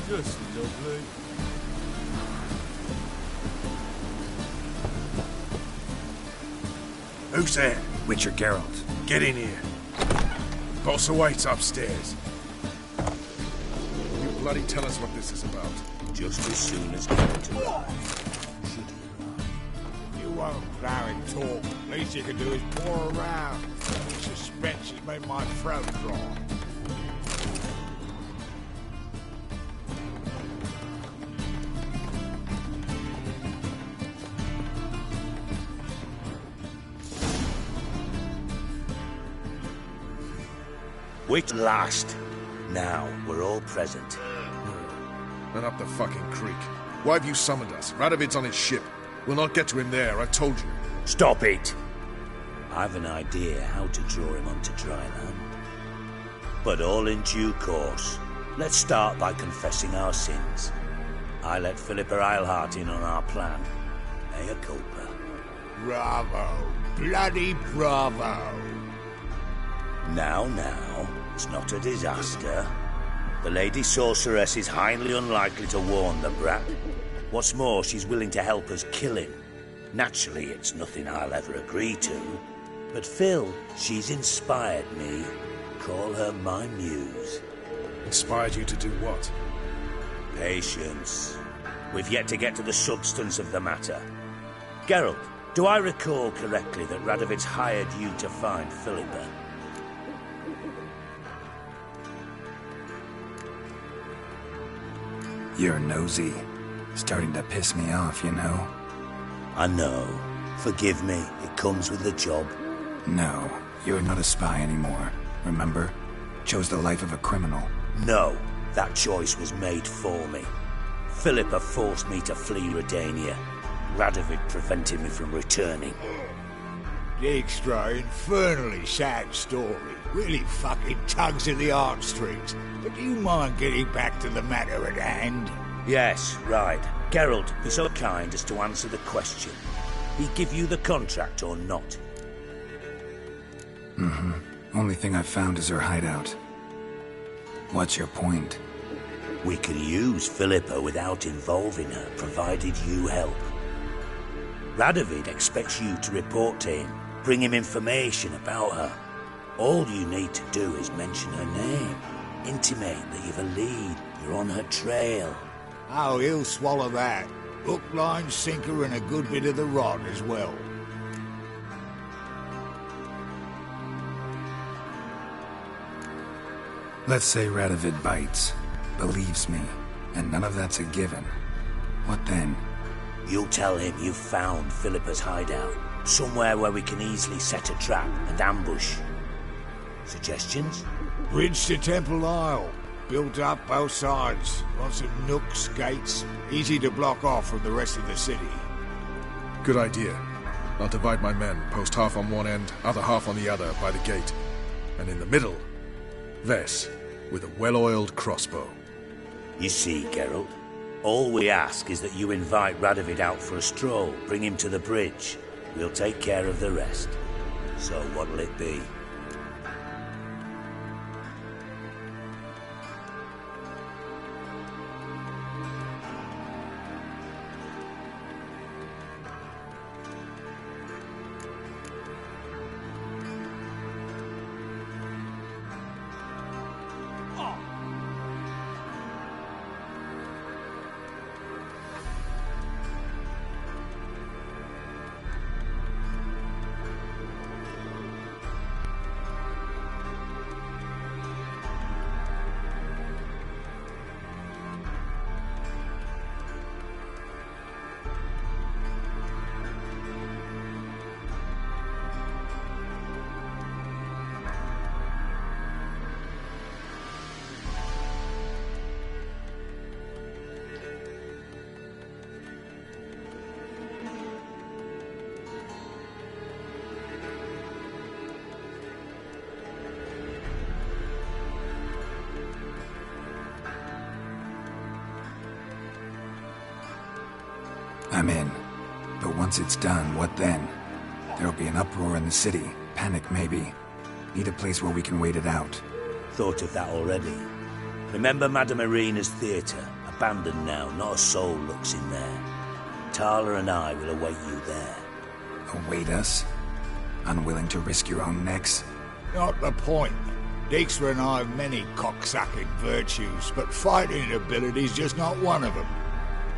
Just lovely. Who's there? Witcher Geralt. Get in here. Boss awaits upstairs. You bloody tell us what this is about. Just as soon as Geralt arrives. You won't plow and talk. Least you can do is pour around. Suspense has made my throat dry. Wait last. Now we're all present. And up the fucking creek. Why have you summoned us? Radovid's on his ship. We'll not get to him there, I told you. Stop it! I've an idea how to draw him onto dry land. But all in due course. Let's start by confessing our sins. I let Philippa Eilhart in on our plan. Mea culpa. Bravo. Bloody bravo. Now, it's not a disaster. The Lady Sorceress is highly unlikely to warn the brat. What's more, she's willing to help us kill him. Naturally, it's nothing I'll ever agree to. But Phil, she's inspired me. Call her my muse. Inspired you to do what? Patience. We've yet to get to the substance of the matter. Geralt, do I recall correctly that Radovid's hired you to find Philippa? You're nosy. Starting to piss me off, you know? I know. Forgive me. It comes with the job. No, you're not a spy anymore. Remember? Chose the life of a criminal. No, that choice was made for me. Philippa forced me to flee Redania. Radovid prevented me from returning. Extra infernally sad story. Really fucking tugs at the heartstrings. But do you mind getting back to the matter at hand? Yes, right. Geralt, be so kind as to answer the question. He give you the contract or not? Only thing I've found is her hideout. What's your point? We can use Philippa without involving her, provided you help. Radovid expects you to report to him, bring him information about her. All you need to do is mention her name. Intimate that you've a lead, you're on her trail. Oh, he'll swallow that. Hook, line, sinker, and a good bit of the rod as well. Let's say Radovid bites, believes me, and none of that's a given. What then? You'll tell him you've found Philippa's hideout, somewhere where we can easily set a trap and ambush. Suggestions? Bridge to Temple Isle. Built up both sides. Lots of nooks, gates. Easy to block off from the rest of the city. Good idea. I'll divide my men, post half on one end, other half on the other, by the gate. And in the middle, Vess, with a well-oiled crossbow. You see, Geralt, all we ask is that you invite Radovid out for a stroll, bring him to the bridge. We'll take care of the rest. So what'll it be? I'm in. But once it's done, what then? There'll be an uproar in the city. Panic, maybe. Need a place where we can wait it out. Thought of that already. Remember Madame Irina's theatre? abandoned now. Not a soul looks in there. Tala and I will await you there. Await us? Unwilling to risk your own necks? Not the point. Dijkstra and I have many cocksucking virtues, but fighting ability's just not one of them.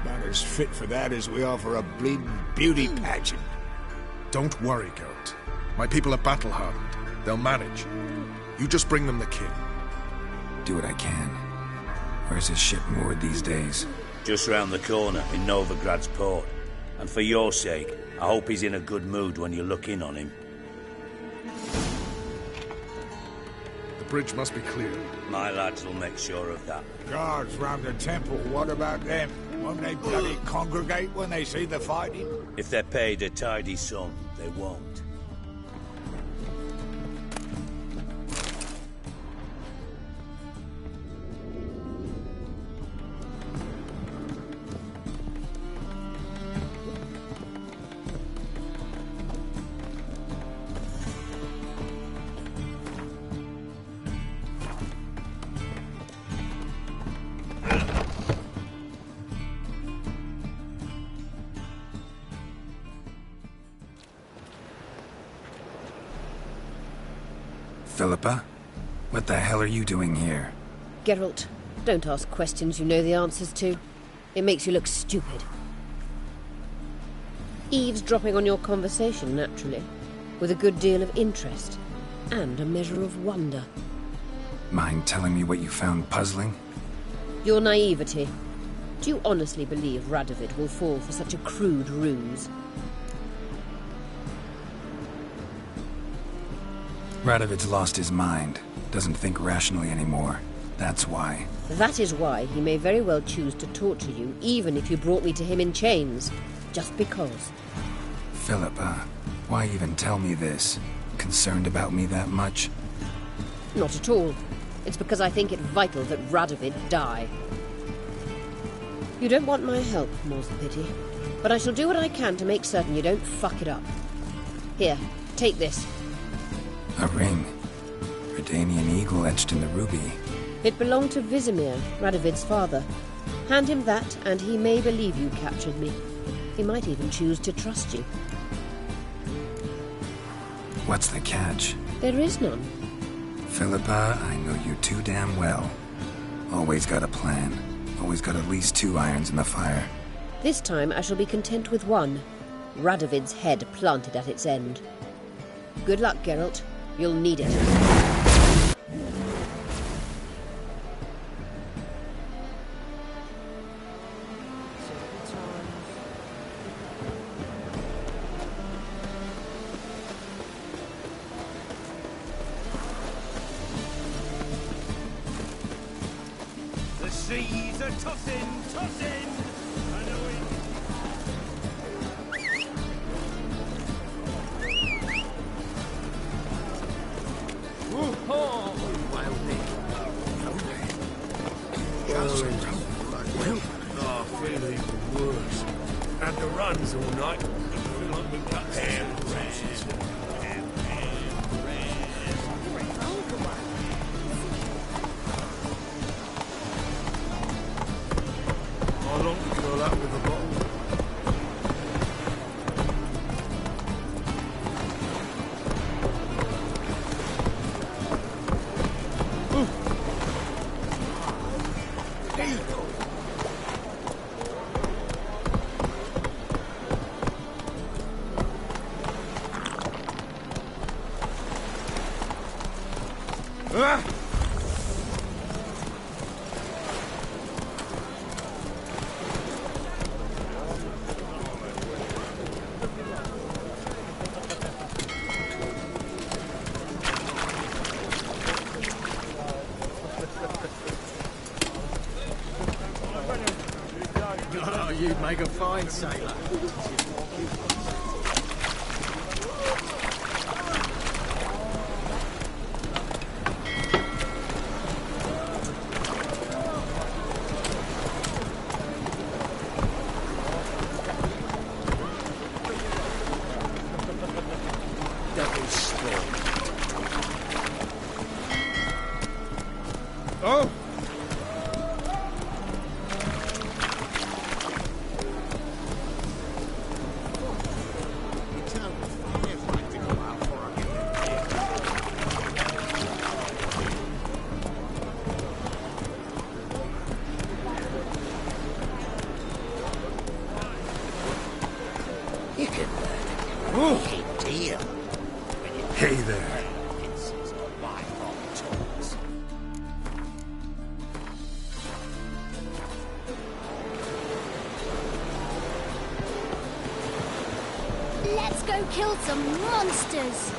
About as fit for that as we are for a bleeding beauty pageant. Don't worry, Geralt. My people are battle-hardened. They'll manage. You just bring them the king. Do what I can. Where's his ship moored these days? Just round the corner, in Novigrad's port. And for your sake, I hope he's in a good mood when you look in on him. The bridge must be cleared. My lads will make sure of that. Guards round the temple, what about them? Won't they bloody congregate when they see the fighting? If they're paid a tidy sum, they won't. Philippa? What the hell are you doing here? Geralt, don't ask questions you know the answers to. It makes you look stupid. Eavesdropping on your conversation, naturally, with a good deal of interest, and a measure of wonder. Mind telling me what you found puzzling? Your naivety. Do you honestly believe Radovid will fall for such a crude ruse? Radovid's lost his mind. Doesn't think rationally anymore. That's why. That is why he may very well choose to torture you, even if you brought me to him in chains. Just because. Philippa, why even tell me this? Concerned about me that much? Not at all. It's because I think it vital that Radovid die. You don't want my help, more's the pity. But I shall do what I can to make certain you don't fuck it up. Here, take this. A ring. Redanian eagle etched in the ruby. It belonged to Vizimir, Radovid's father. Hand him that, and he may believe you captured me. He might even choose to trust you. What's the catch? There is none. Philippa, I know you too damn well. Always got a plan. Always got at least 2 irons in the fire. This time I shall be content with one. Radovid's head planted at its end. Good luck, Geralt. You'll need it. The seas are tossing, tossing! I know it. Oh, I feel even worse. Had the runs all night. Feel like we cut How long to curl up with a bottle? You'd make a fine sailor. Devil's spawn. Oh! Deal. Hey there. Let's go kill some monsters!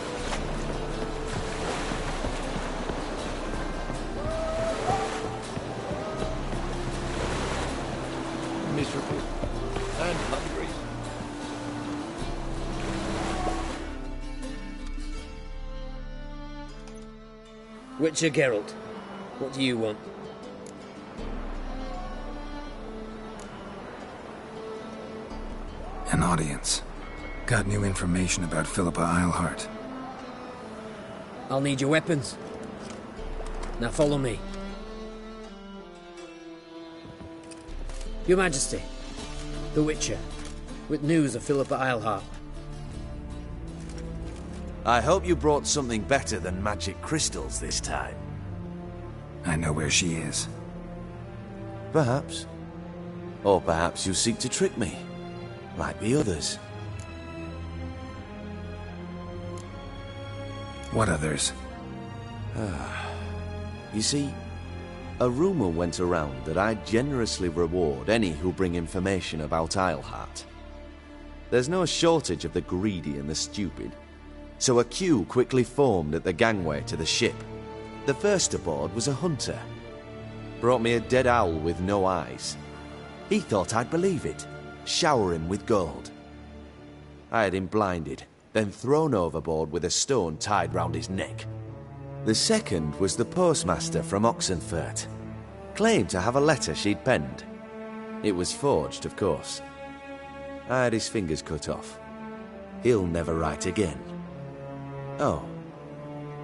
Miserable and hungry. Witcher Geralt, what do you want? An audience. Got new information about Philippa Eilhart. I'll need your weapons. Now follow me. Your Majesty, the Witcher, with news of Philippa Eilhart. I hope you brought something better than magic crystals this time. I know where she is. Perhaps. Or perhaps you seek to trick me, like the others. What others? You see, a rumor went around that I generously reward any who bring information about Eilhart. There's no shortage of the greedy and the stupid, so a queue quickly formed at the gangway to the ship. The first aboard was a hunter. Brought me a dead owl with no eyes. He thought I'd believe it, shower him with gold. I had him blinded, then thrown overboard with a stone tied round his neck. The second was the postmaster from Oxenfurt. Claimed to have a letter she'd penned. It was forged, of course. I had his fingers cut off. He'll never write again. Oh,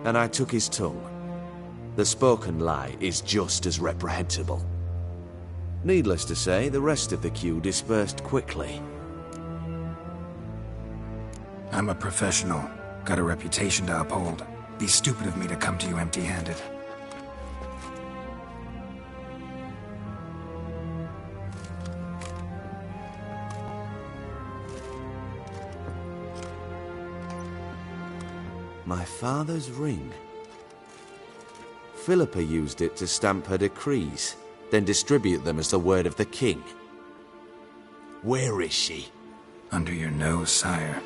and I took his tongue. The spoken lie is just as reprehensible. Needless to say, the rest of the queue dispersed quickly. I'm a professional. Got a reputation to uphold. Be stupid of me to come to you empty-handed. My father's ring. Philippa used it to stamp her decrees, then distribute them as the word of the king. Where is she? Under your nose, sire.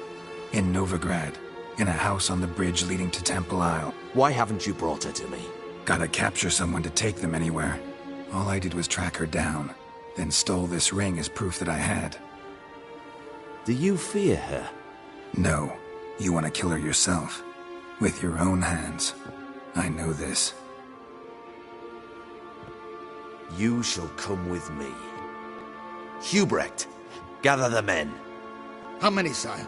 In Novigrad. In a house on the bridge leading to Temple Isle. Why haven't you brought her to me? Gotta capture someone to take them anywhere. All I did was track her down, then stole this ring as proof that I had. Do you fear her? No. You want to kill her yourself. With your own hands. I know this. You shall come with me. Hubrecht, gather the men. How many, sire?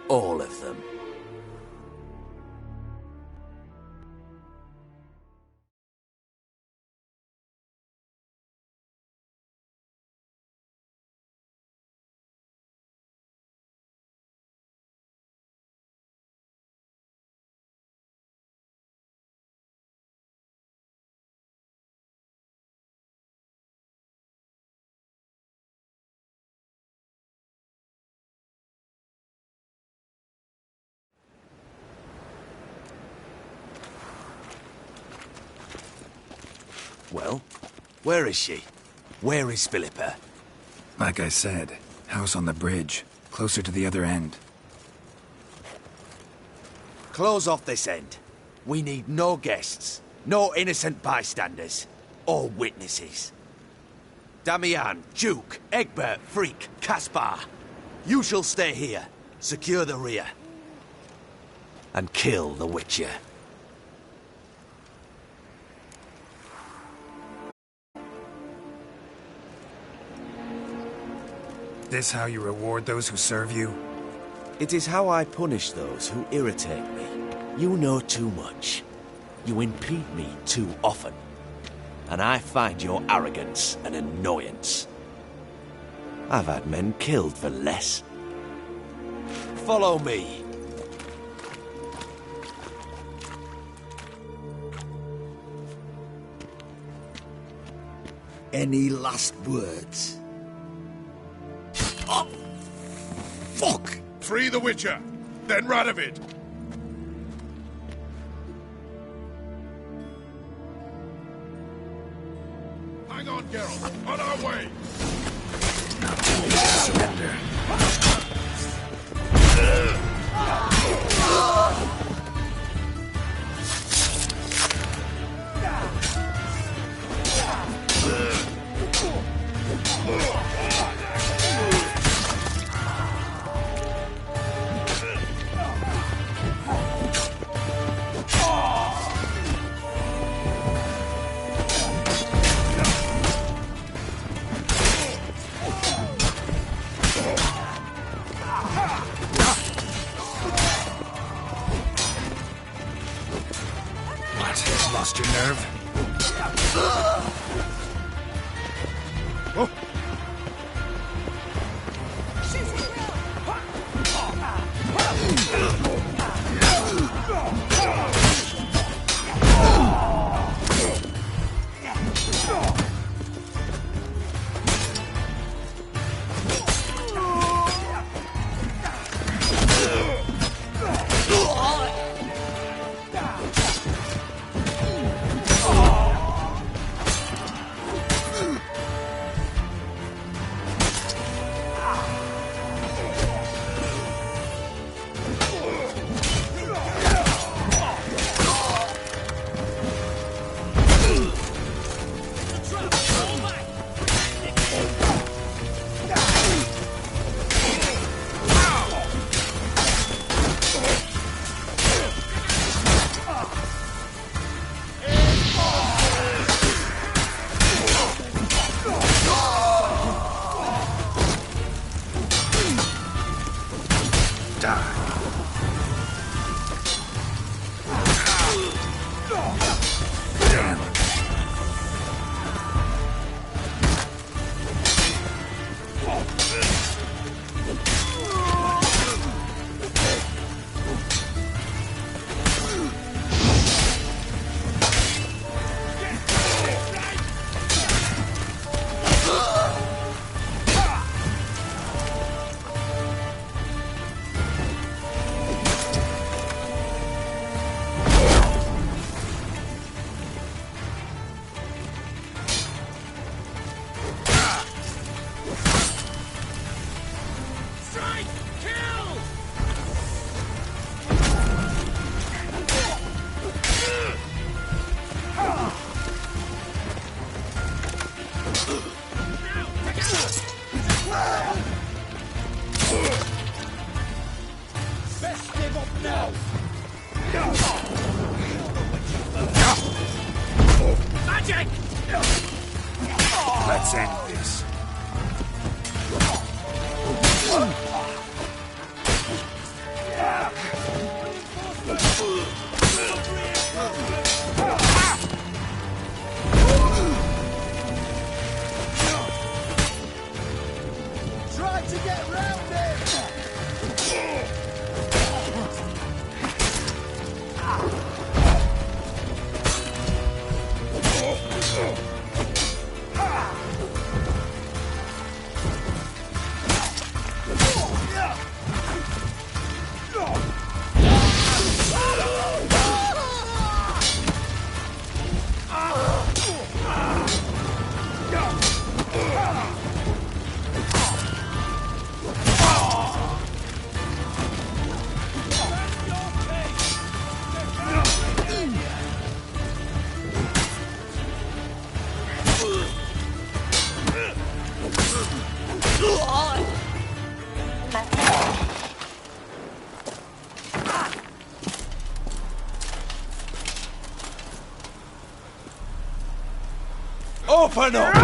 All of them. Well, where is she? Where is Philippa? Like I said, house on the bridge, closer to the other end. Close off this end. We need no guests, no innocent bystanders, or witnesses. Damian, Duke, Egbert, Freak, Caspar. You shall stay here, secure the rear, and kill the Witcher. This how you reward those who serve you? It is how I punish those who irritate me. You know too much. You impede me too often. And I find your arrogance an annoyance. I've had men killed for less. Follow me. Any last words? Oh! Fuck! Free the Witcher, then Radovid. Hang on, Geralt. On our way. Surrender. Lost your nerve? Oh. Let's end this. Try to get round it! Open up!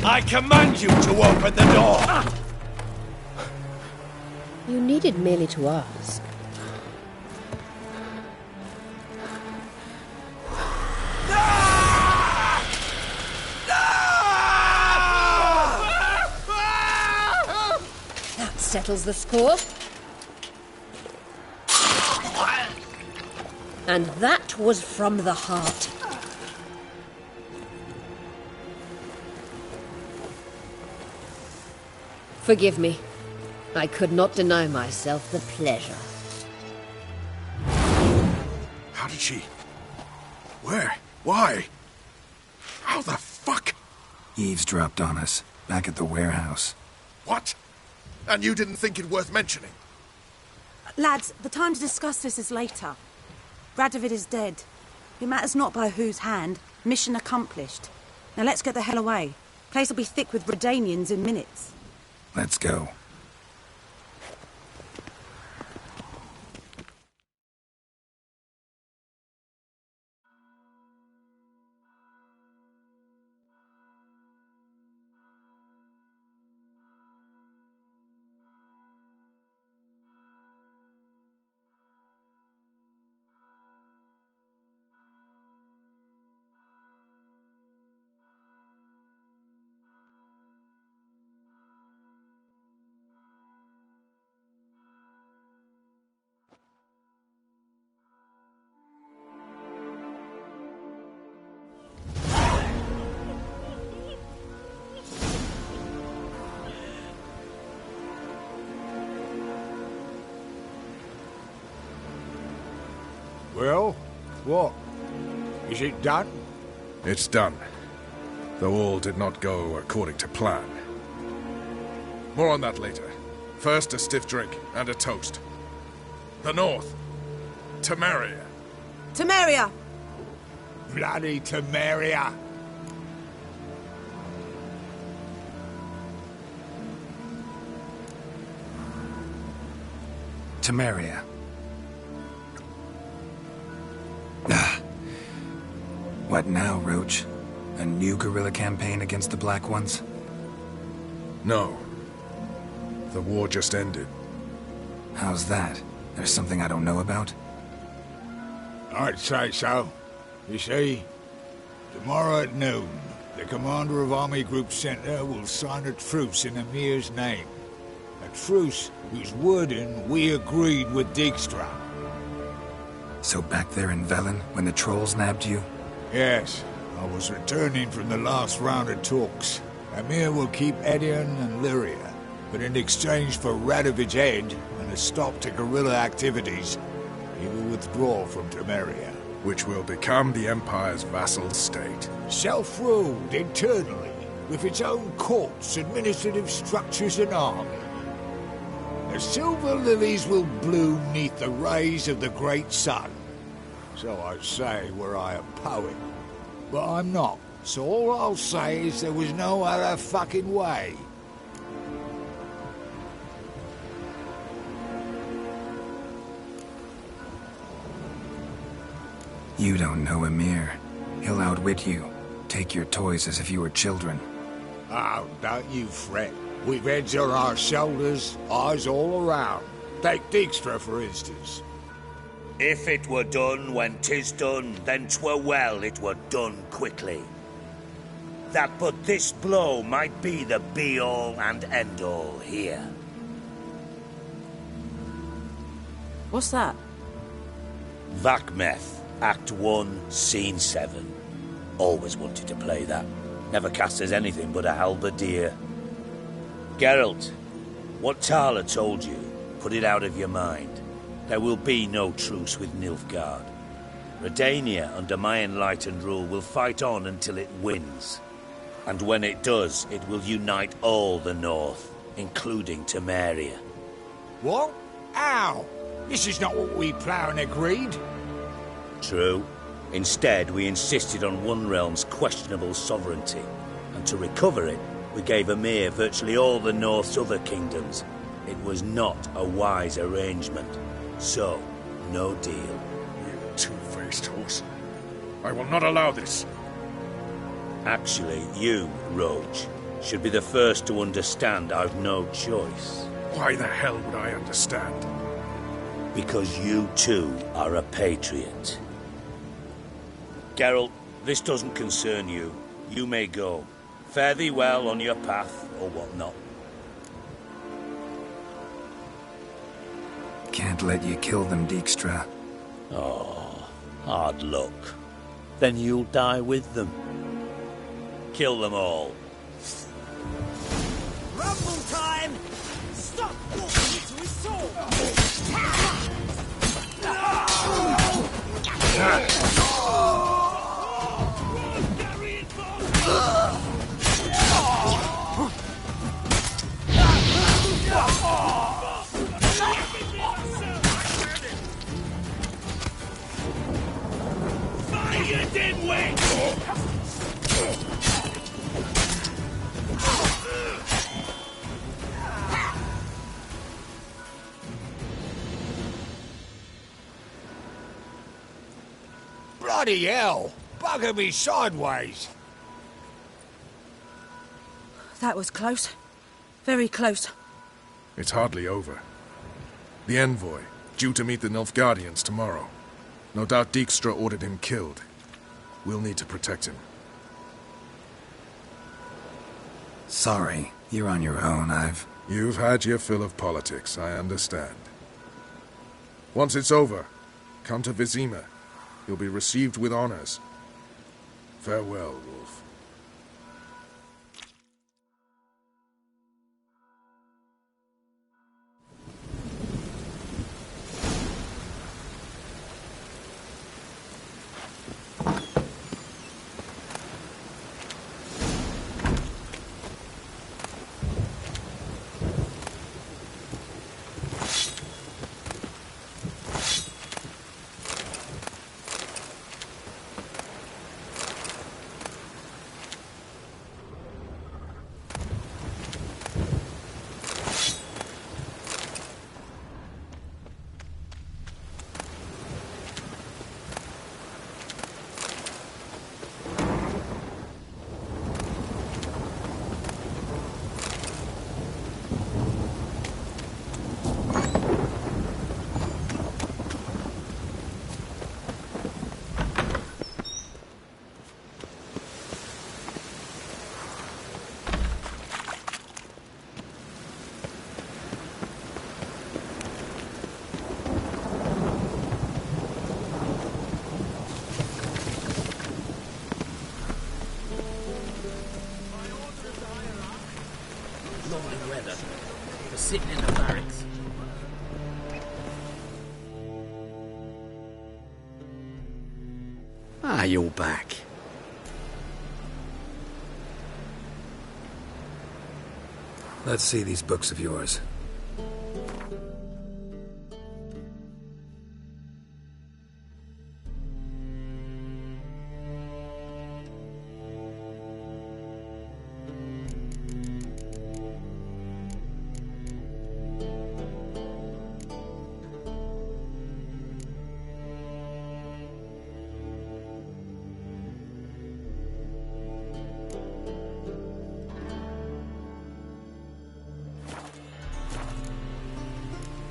I command you to open the door! You needed merely to ask. That settles the score. And that was from the heart. Forgive me. I could not deny myself the pleasure. How did she... Where? Why? How the fuck? Eavesdropped on us, back at the warehouse. What? And you didn't think it worth mentioning? Lads, the time to discuss this is later. Radovid is dead. It matters not by whose hand. Mission accomplished. Now let's get the hell away. Place will be thick with Redanians in minutes. Let's go. Well, what? Is it done? It's done. Though all did not go according to plan. More on that later. First, a stiff drink and a toast. The North. Temeria. Temeria! Bloody Temeria! Temeria. Ah. What now, Roach? A new guerrilla campaign against the Black Ones? No. The war just ended. How's that? There's something I don't know about? I'd say so. You see, tomorrow at noon, the commander of Army Group Center will sign a truce in Emir's name. A truce whose wording we agreed with Dijkstra. So back there in Velen, when the trolls nabbed you? Yes, I was returning from the last round of talks. Emir will keep Edion and Lyria, but in exchange for Radovid's head and a stop to guerrilla activities, he will withdraw from Temeria. Which will become the Empire's vassal state. Self-ruled internally, with its own courts, administrative structures and army. The silver lilies will bloom neath the rays of the great sun. So I say were I a poet. But I'm not, so all I'll say is there was no other fucking way. You don't know Emir. He'll outwit you. Take your toys as if you were children. Oh, don't you fret. We've heads on our shoulders, eyes all around. Take Dijkstra, for instance. If it were done when 'tis done, then 'twere well it were done quickly. That but this blow might be the be-all and end-all here. What's that? Vakmeth, Act 1, Scene 7. Always wanted to play that. Never cast as anything but a halberdier. Geralt, what Tala told you, put it out of your mind. There will be no truce with Nilfgaard. Redania, under my enlightened rule, will fight on until it wins. And when it does, it will unite all the North, including Temeria. What? How? This is not what we planned and agreed. True. Instead, we insisted on one realm's questionable sovereignty, and to recover it, we gave Emir virtually all the North's other kingdoms. It was not a wise arrangement. So, no deal. You two-faced horse. I will not allow this. Actually, you, Roach, should be the first to understand I've no choice. Why the hell would I understand? Because you too are a patriot. Geralt, this doesn't concern you. You may go. Fare thee well on your path, or whatnot. Can't let you kill them, Dijkstra. Oh, hard luck. Then you'll die with them. Kill them all. Rumble time! Stop! Bloody hell! Bugger me sideways! That was close. Very close. It's hardly over. The envoy, due to meet the Nilfgaardians tomorrow. No doubt Dijkstra ordered him killed. We'll need to protect him. Sorry, you're on your own. You've had your fill of politics, I understand. Once it's over, come to Vizima. You'll be received with honors. Farewell, Wolf. Lovely weather. For sitting in the barracks. Ah, you're back. Let's see these books of yours.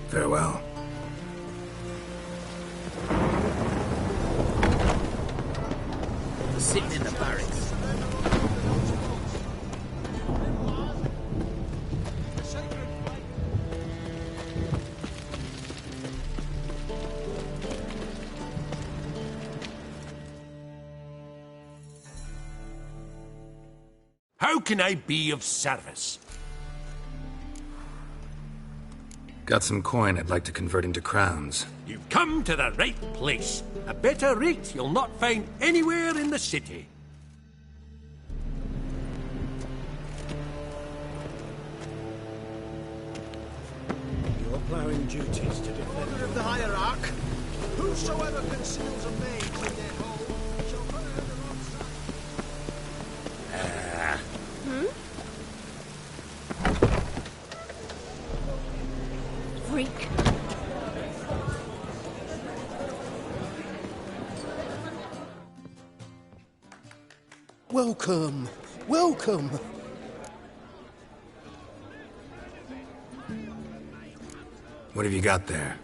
Farewell. For sitting in the barracks. How can I be of service? Got some coin I'd like to convert into crowns. You've come to the right place. A better rate you'll not find anywhere in the city. You're ploughing duties to defend of the hierarch. Whosoever conceals a maid in their home shall put her the wrong side. Freak. Welcome, welcome. What have you got there?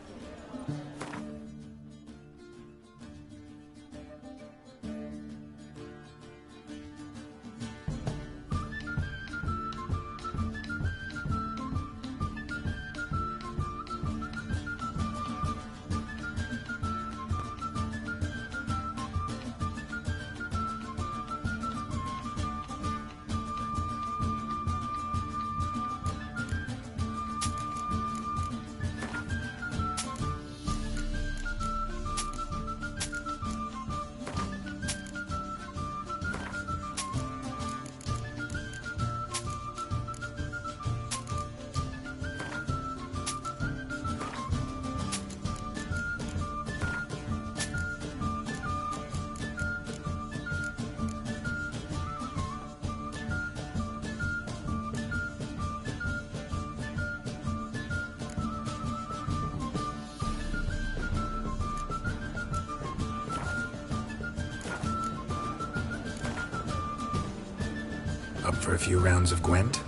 Up for a few rounds of Gwent?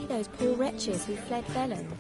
see those poor wretches who fled Rellings.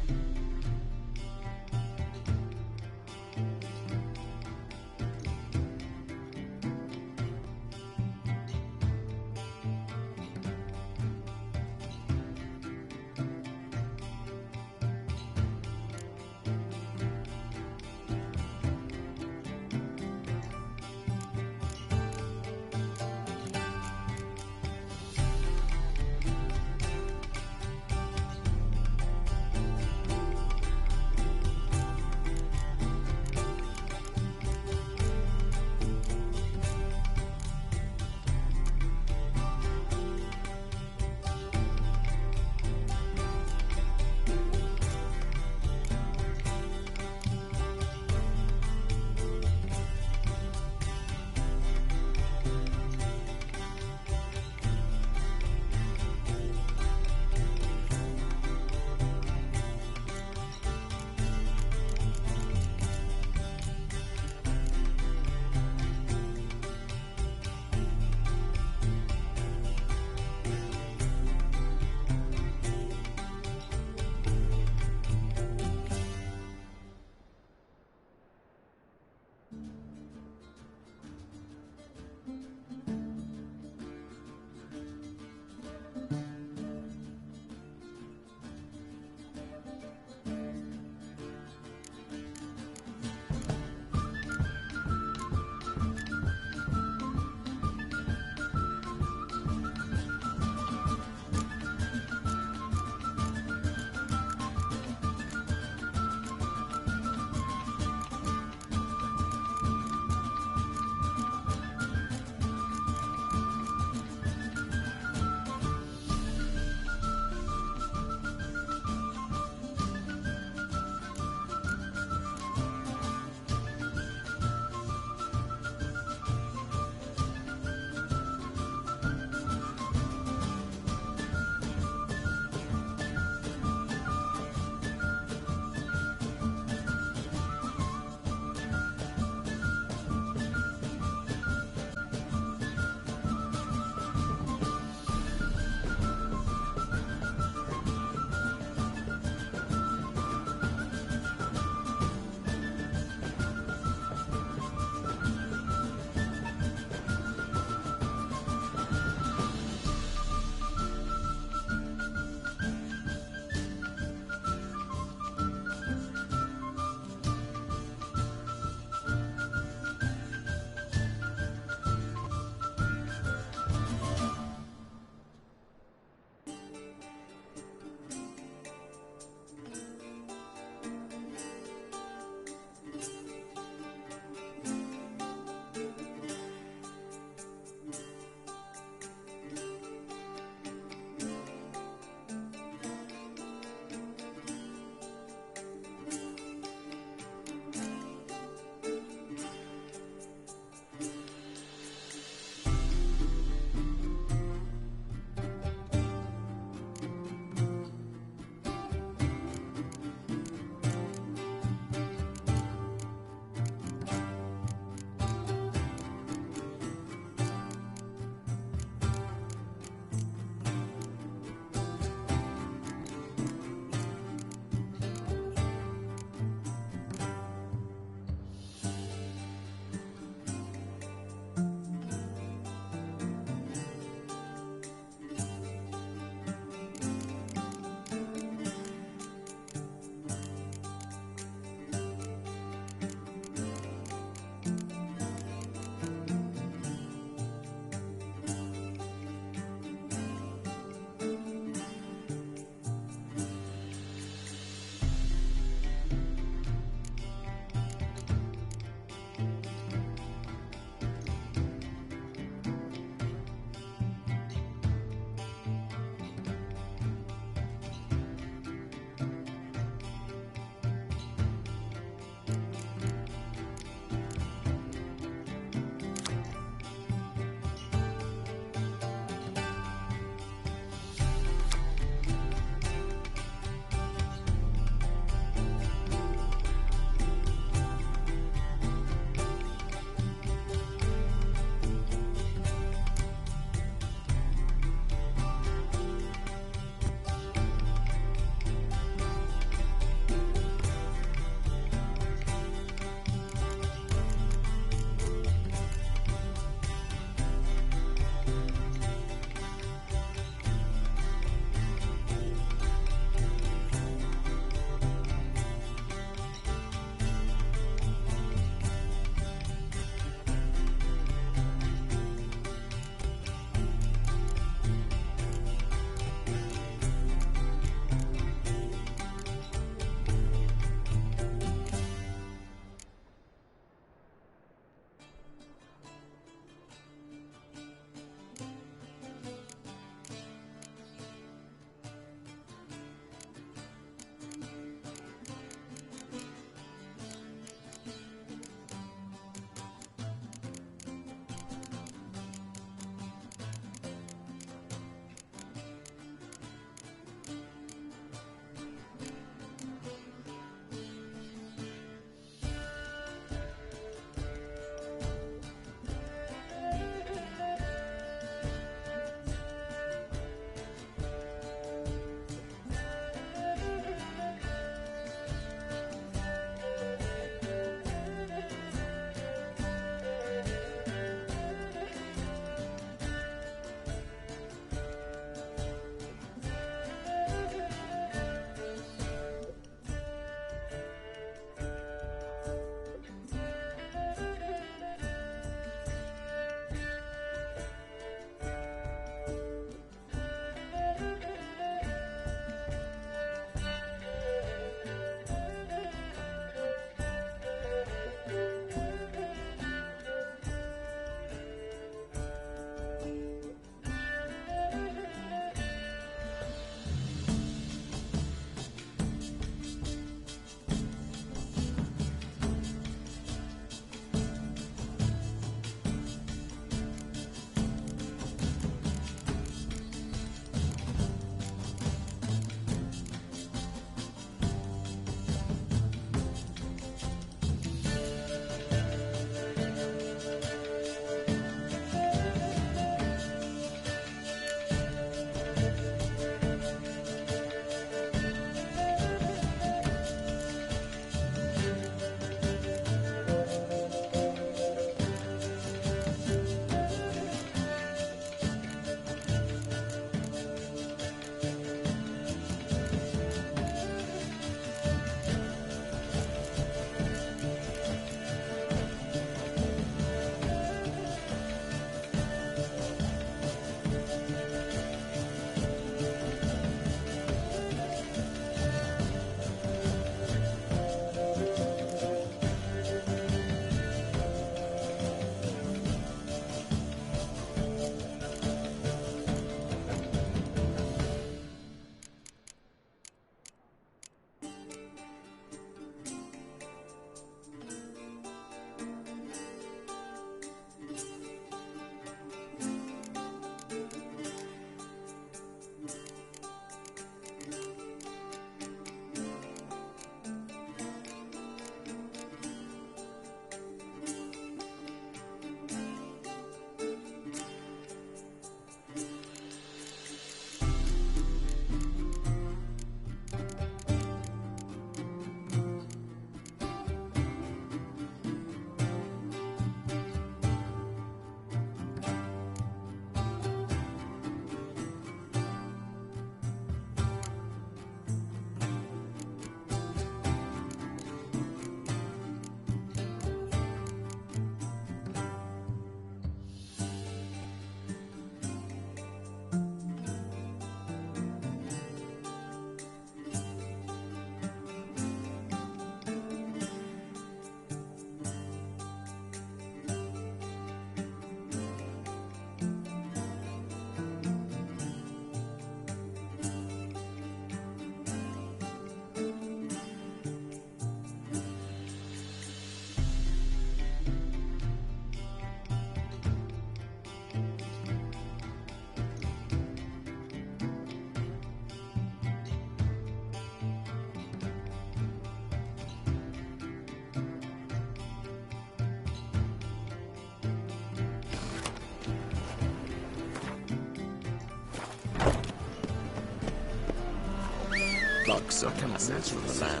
box of passes from the land.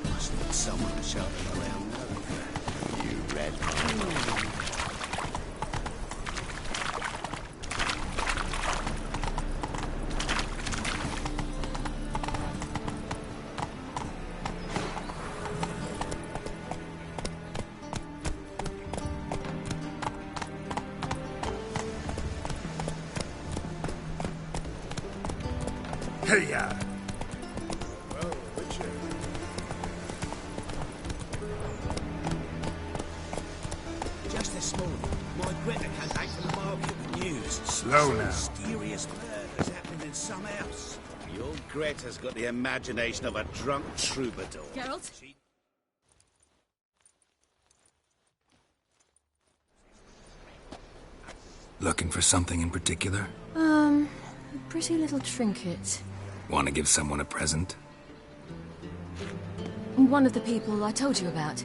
Must need someone to show them around. You red. Hiya! Well, Witcher. Just this morning, my Greta came back from the market with news. Slow now. Mysterious murders happening in some house. Your Greta's got the imagination of a drunk troubadour. Geralt? Looking for something in particular? A pretty little trinket. Want to give someone a present? One of the people I told you about.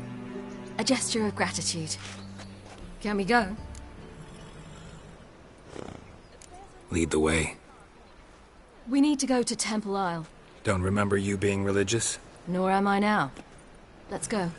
A gesture of gratitude. Can we go? Lead the way. We need to go to Temple Isle. Don't remember you being religious? Nor am I now. Let's go.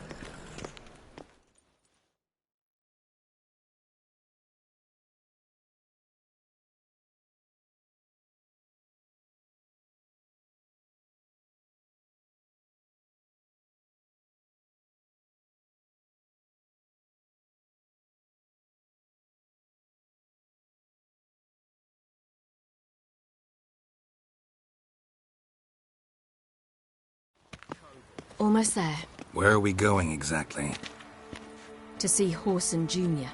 Almost there. Where are we going exactly? To see Horson Jr.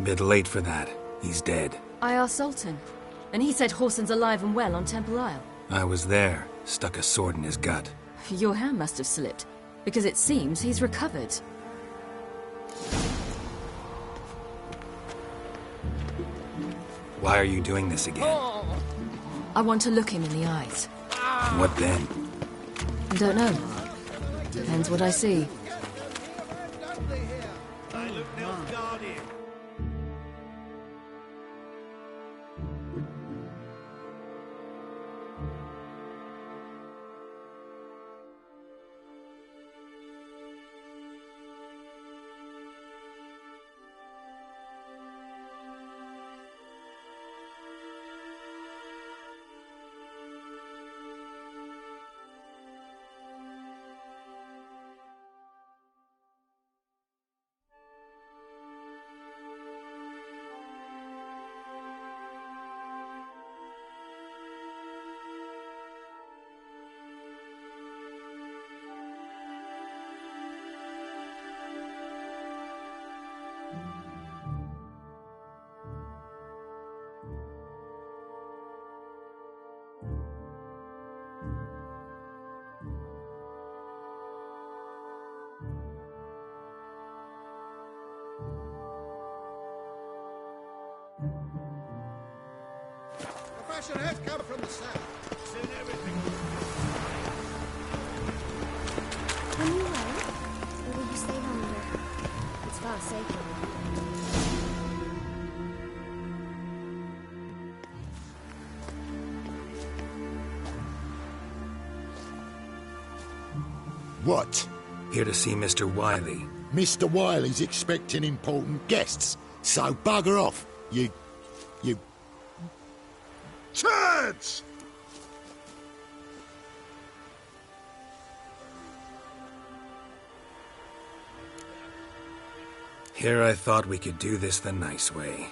Bit late for that. He's dead. I asked Sultan, and he said Horson's alive and well on Temple Isle. I was there. Stuck a sword in his gut. Your hand must have slipped, because it seems he's recovered. Why are you doing this again? I want to look him in the eyes. What then? I don't know. Depends what I see. I look now, Guardian. Fresh and earth coming from the south. Soon everything. Can you wait? Or will you stay longer? It's far safer. What? Here to see Mr. Wiley. Mr. Wiley's expecting important guests, so bugger off, you... Turds! Here I thought we could do this the nice way.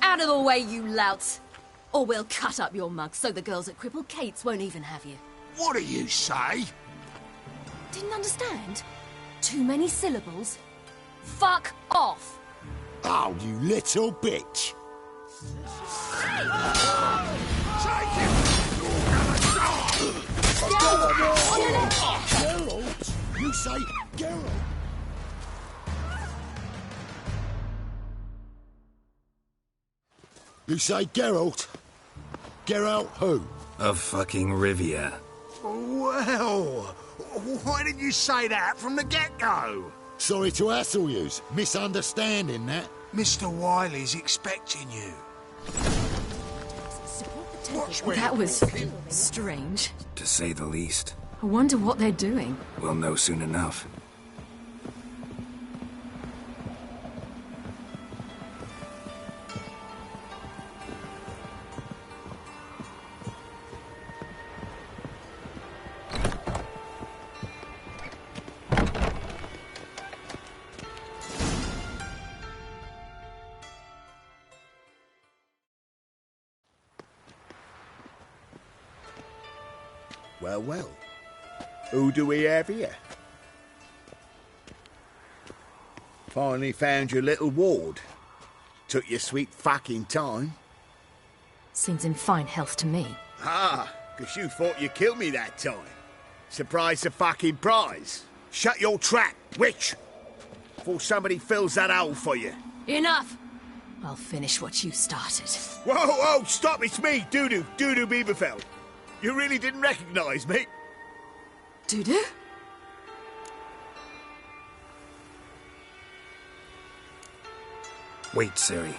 Out of the way, you louts! Or we'll cut up your mug so the girls at Cripple Kate's won't even have you. What do you say? Didn't understand? Too many syllables? Fuck off! Oh, you little bitch! Geralt! You say Geralt? You say Geralt? Geralt who? Of fucking Rivia. Well, why didn't you say that from the get-go? Sorry to hassle yous. Misunderstanding that. Mr. Wiley's expecting you. Watch where That you're was walking. strange. To say the least. I wonder what they're doing. We'll know soon enough. Well, well. Who do we have here? Finally found your little ward. Took your sweet fucking time. Seems in fine health to me. Ah, 'cause you thought you killed me that time. Surprise the fucking prize. Shut your trap, witch! Before somebody fills that hole for you. Enough! I'll finish what you started. Whoa, whoa, stop, it's me, Doodoo Beaverfell. You really didn't recognise me? Doodoo? Wait, Ciri.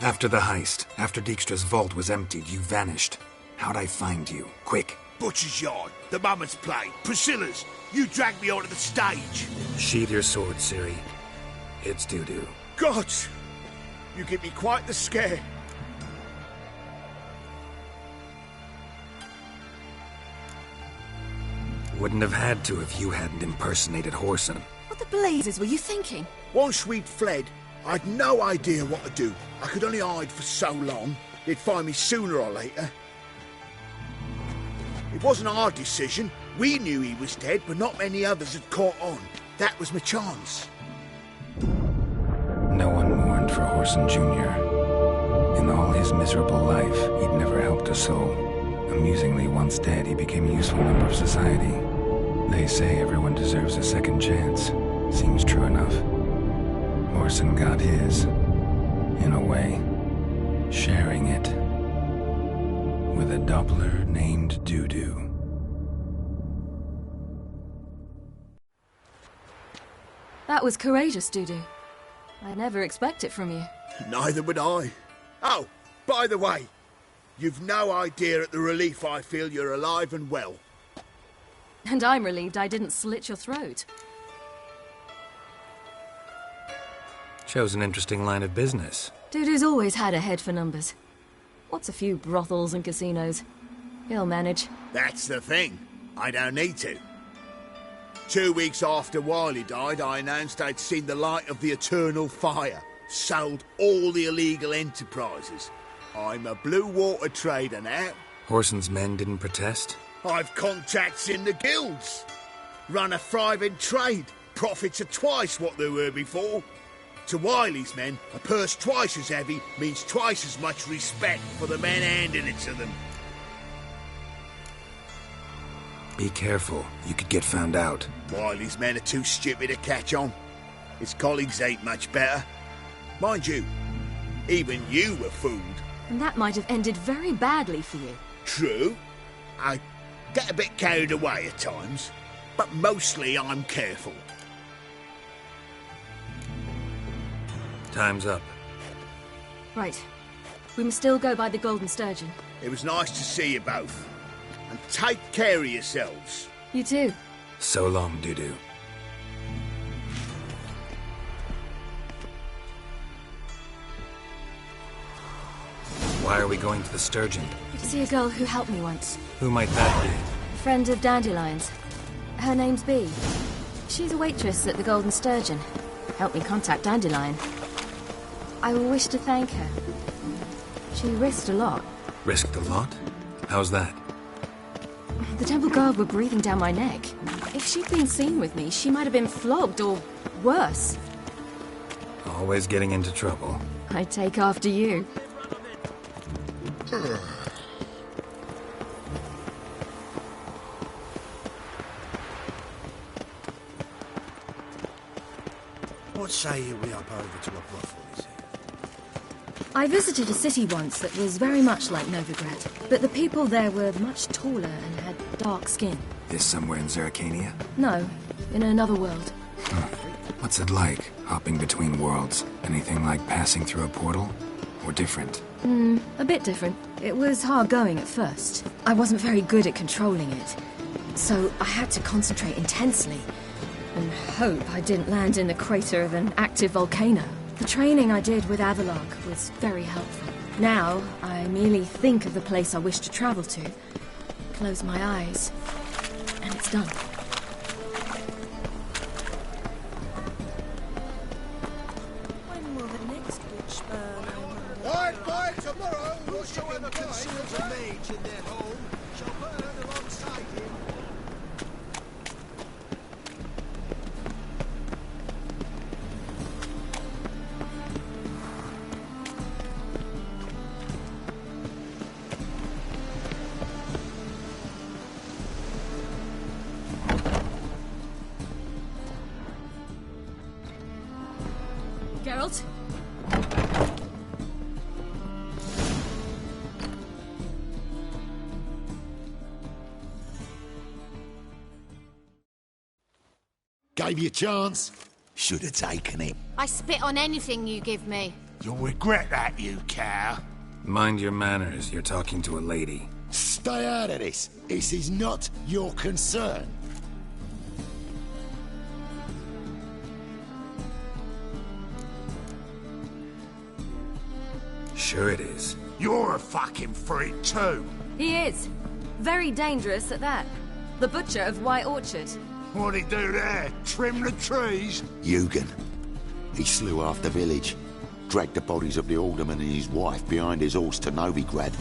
After the heist, after Dijkstra's vault was emptied, you vanished. How'd I find you? Quick. Butcher's Yard, the Mama's Play, Priscilla's. You dragged me onto the stage. Sheathe your sword, Ciri. It's Doodoo. God! You give me quite the scare. Wouldn't have had to if you hadn't impersonated Whoreson. What the blazes were you thinking? Once we'd fled, I'd no idea what to do. I could only hide for so long. They'd find me sooner or later. It wasn't our decision. We knew he was dead, but not many others had caught on. That was my chance. No one mourned for Whoreson Jr. In all his miserable life, he'd never helped a soul. Amusingly, once dead, he became a useful member of society. They say everyone deserves a second chance. Seems true enough. Whoreson got his, in a way, sharing it with a Doppler named Doodoo. That was courageous, Doodoo. I'd never expect it from you. Neither would I. Oh, by the way, you've no idea at the relief I feel you're alive and well. And I'm relieved I didn't slit your throat. Shows an interesting line of business. Doodoo's always had a head for numbers. What's a few brothels and casinos? He'll manage. That's the thing. I don't need to. 2 weeks after Wiley died, I announced I'd seen the light of the eternal fire. Sold all the illegal enterprises. I'm a blue water trader now. Whoreson's men didn't protest? I've contacts in the guilds. Run a thriving trade. Profits are twice what they were before. To Wiley's men, a purse twice as heavy means twice as much respect for the men handing it to them. Be careful. You could get found out. Wiley's men are too stupid to catch on. His colleagues ain't much better. Mind you, even you were fooled. And that might have ended very badly for you. True. I get a bit carried away at times, but mostly I'm careful. Time's up. Right. We must still go by the Golden Sturgeon. It was nice to see you both. And take care of yourselves. You too. So long, Doodoo. Why are we going to the Sturgeon? To see a girl who helped me once. Who might that be? A friend of Dandelion's. Her name's Bee. She's a waitress at the Golden Sturgeon. Helped me contact Dandelion. I wish to thank her. She risked a lot. Risked a lot? How's that? The temple guard were breathing down my neck. If she'd been seen with me, she might have been flogged or worse. Always getting into trouble. I take after you. What say you we up over to a brothel, is it? I visited a city once that was very much like Novigrad, but the people there were much taller and had dark skin. This somewhere in Zeracania? No, in another world. Huh. What's it like, hopping between worlds? Anything like passing through a portal? Or different? A bit different. It was hard going at first. I wasn't very good at controlling it. So I had to concentrate intensely and hope I didn't land in the crater of an active volcano. The training I did with Avalok was very helpful. Now, I merely think of the place I wish to travel to, close my eyes, and it's done. When will the next witch burn, I wonder? By tomorrow, whosoever conceals a mage in their home shall burn alongside him. Geralt? Gave you a chance. Should have taken it. I spit on anything you give me. You'll regret that, you cow. Mind your manners, you're talking to a lady. Stay out of this. This is not your concern. Sure it is. You're a fucking freak too. He is. Very dangerous at that. The butcher of White Orchard. What'd he do there? Trim the trees? Eugen. He slew half the village. Dragged the bodies of the alderman and his wife behind his horse to Novigrad.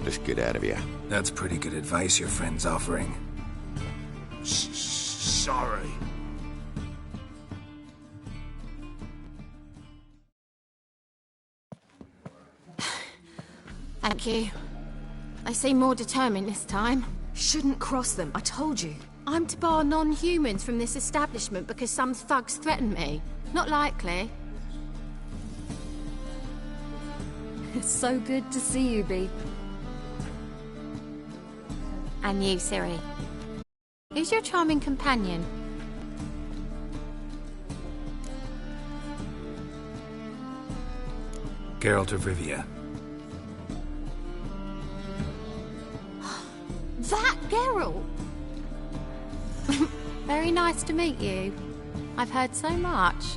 Let's get out of here. That's pretty good advice your friend's offering. Sorry. Thank you. They seem more determined this time. Shouldn't cross them, I told you. I'm to bar non-humans from this establishment because some thugs threaten me. Not likely. It's so good to see you, Bee. And you, Ciri. Who's your charming companion? Geralt of Rivia. That Geralt! Very nice to meet you. I've heard so much.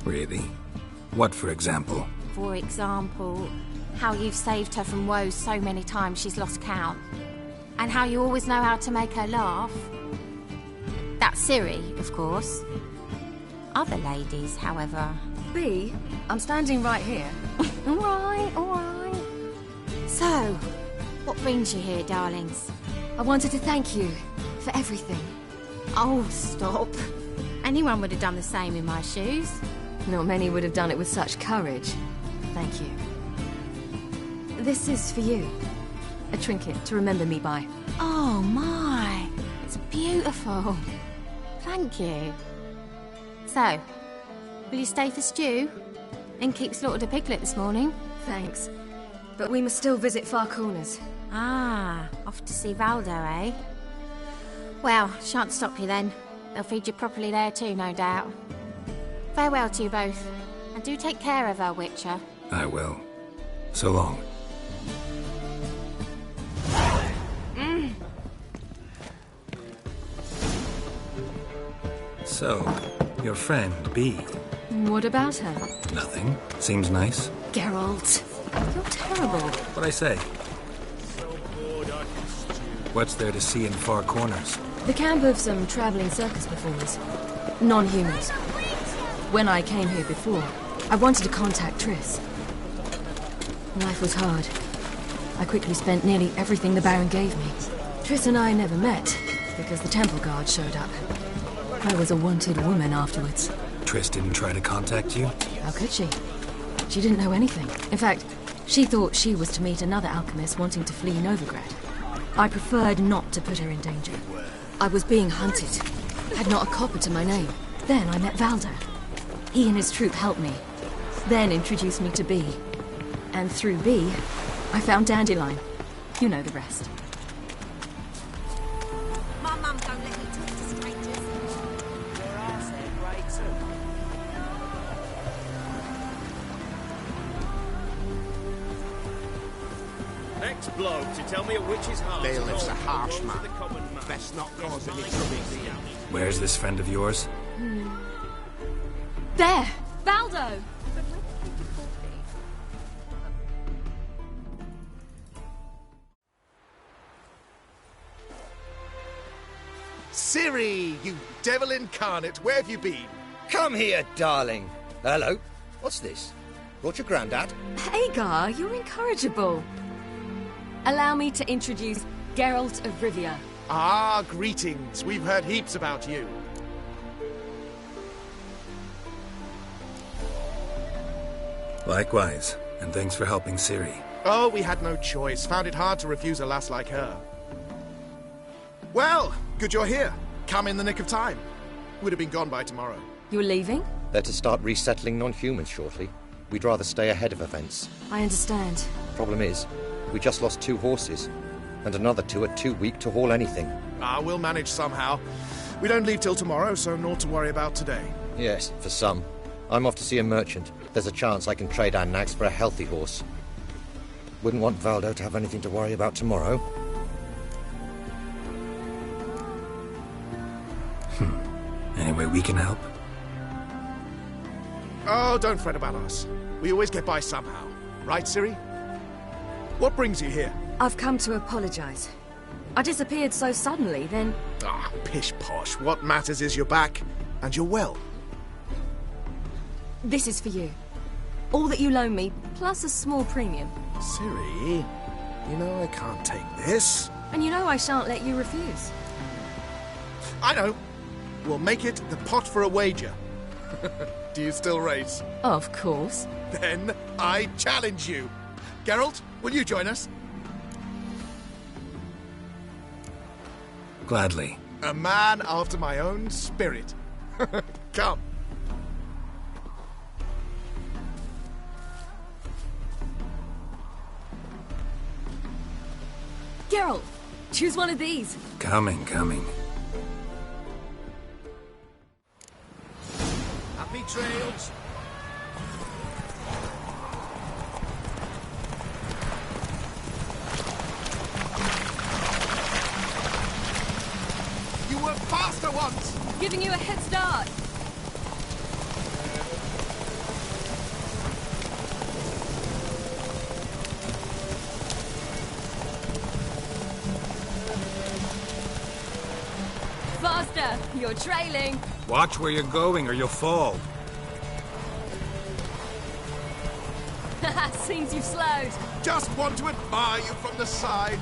Really? What, for example? For example, how you've saved her from woes so many times she's lost count. And how you always know how to make her laugh. That's Ciri, of course. Other ladies, however... Bee, I'm standing right here. All right. So, what brings you here, darlings? I wanted to thank you for everything. Oh, stop. Anyone would have done the same in my shoes. Not many would have done it with such courage. Thank you. This is for you. A trinket to remember me by. Oh, my. It's beautiful. Thank you. So, will you stay for stew? And keep slaughtered a piglet this morning? Thanks. But we must still visit Far Corners. Ah, off to see Valdo, eh? Well, shan't stop you then. They'll feed you properly there too, no doubt. Farewell to you both. And do take care of her, Witcher. I will. So long. So, your friend, Bee. What about her? Nothing. Seems nice. Geralt, you're terrible. What'd I say? What's there to see in Far Corners? The camp of some travelling circus performers. Non-humans. When I came here before, I wanted to contact Triss. Life was hard. I quickly spent nearly everything the Baron gave me. Triss and I never met, because the temple guard showed up. I was a wanted woman afterwards. Triss didn't try to contact you? How could she? She didn't know anything. In fact, she thought she was to meet another alchemist wanting to flee Novigrad. I preferred not to put her in danger. I was being hunted. Had not a copper to my name. Then I met Valdo. He and his troop helped me. Then introduced me to Bee. And through Bee, I found Dandelion. You know the rest. My mum don't let me talk to strangers. next bloke to tell me a witch's heart. Bailiff's a harsh belongs to man. the common man. Best not cause any trouble. Where's this friend of yours? There! Valdo! Ciri, you devil incarnate, where have you been? Come here, darling. Hello. What's this? Brought your granddad? Hagar, you're incorrigible. Allow me to introduce Geralt of Rivia. Ah, greetings. We've heard heaps about you. Likewise, and thanks for helping Ciri. Oh, we had no choice. Found it hard to refuse a lass like her. Well, good you're here. Come in the nick of time. Would have been gone by tomorrow. You're leaving? They're to start resettling non-humans shortly. We'd rather stay ahead of events. I understand. Problem is, we just lost 2 horses, and another 2 are too weak to haul anything. Ah, we'll manage somehow. We don't leave till tomorrow, so naught to worry about today. Yes, for some. I'm off to see a merchant. There's a chance I can trade our nags for a healthy horse. Wouldn't want Valdo to have anything to worry about tomorrow. Any way we can help? Oh, don't fret about us. We always get by somehow. Right, Ciri? What brings you here? I've come to apologise. I disappeared so suddenly, then... Ah, pish-posh. What matters is you're back, and you're well. This is for you. All that you loan me, plus a small premium. Ciri, you know I can't take this. And you know I shan't let you refuse. I know. We'll make it the pot for a wager. Do you still race? Of course. Then I challenge you. Geralt, will you join us? Gladly. A man after my own spirit. Come. Geralt, choose one of these. Coming. Happy trails. You were faster once! Giving you a head start. Faster! You're trailing. Watch where you're going or you'll fall. Seems you've slowed. Just want to admire you from the side.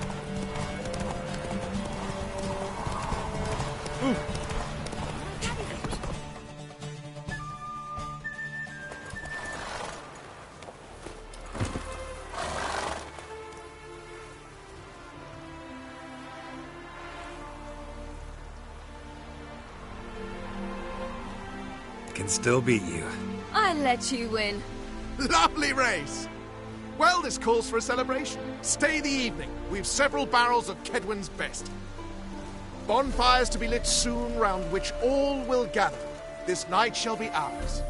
Ooh. Can still beat you. I let you win. Lovely race! Well, this calls for a celebration. Stay the evening. We've several barrels of Kedwen's best. Bonfires to be lit soon, round which all will gather. This night shall be ours.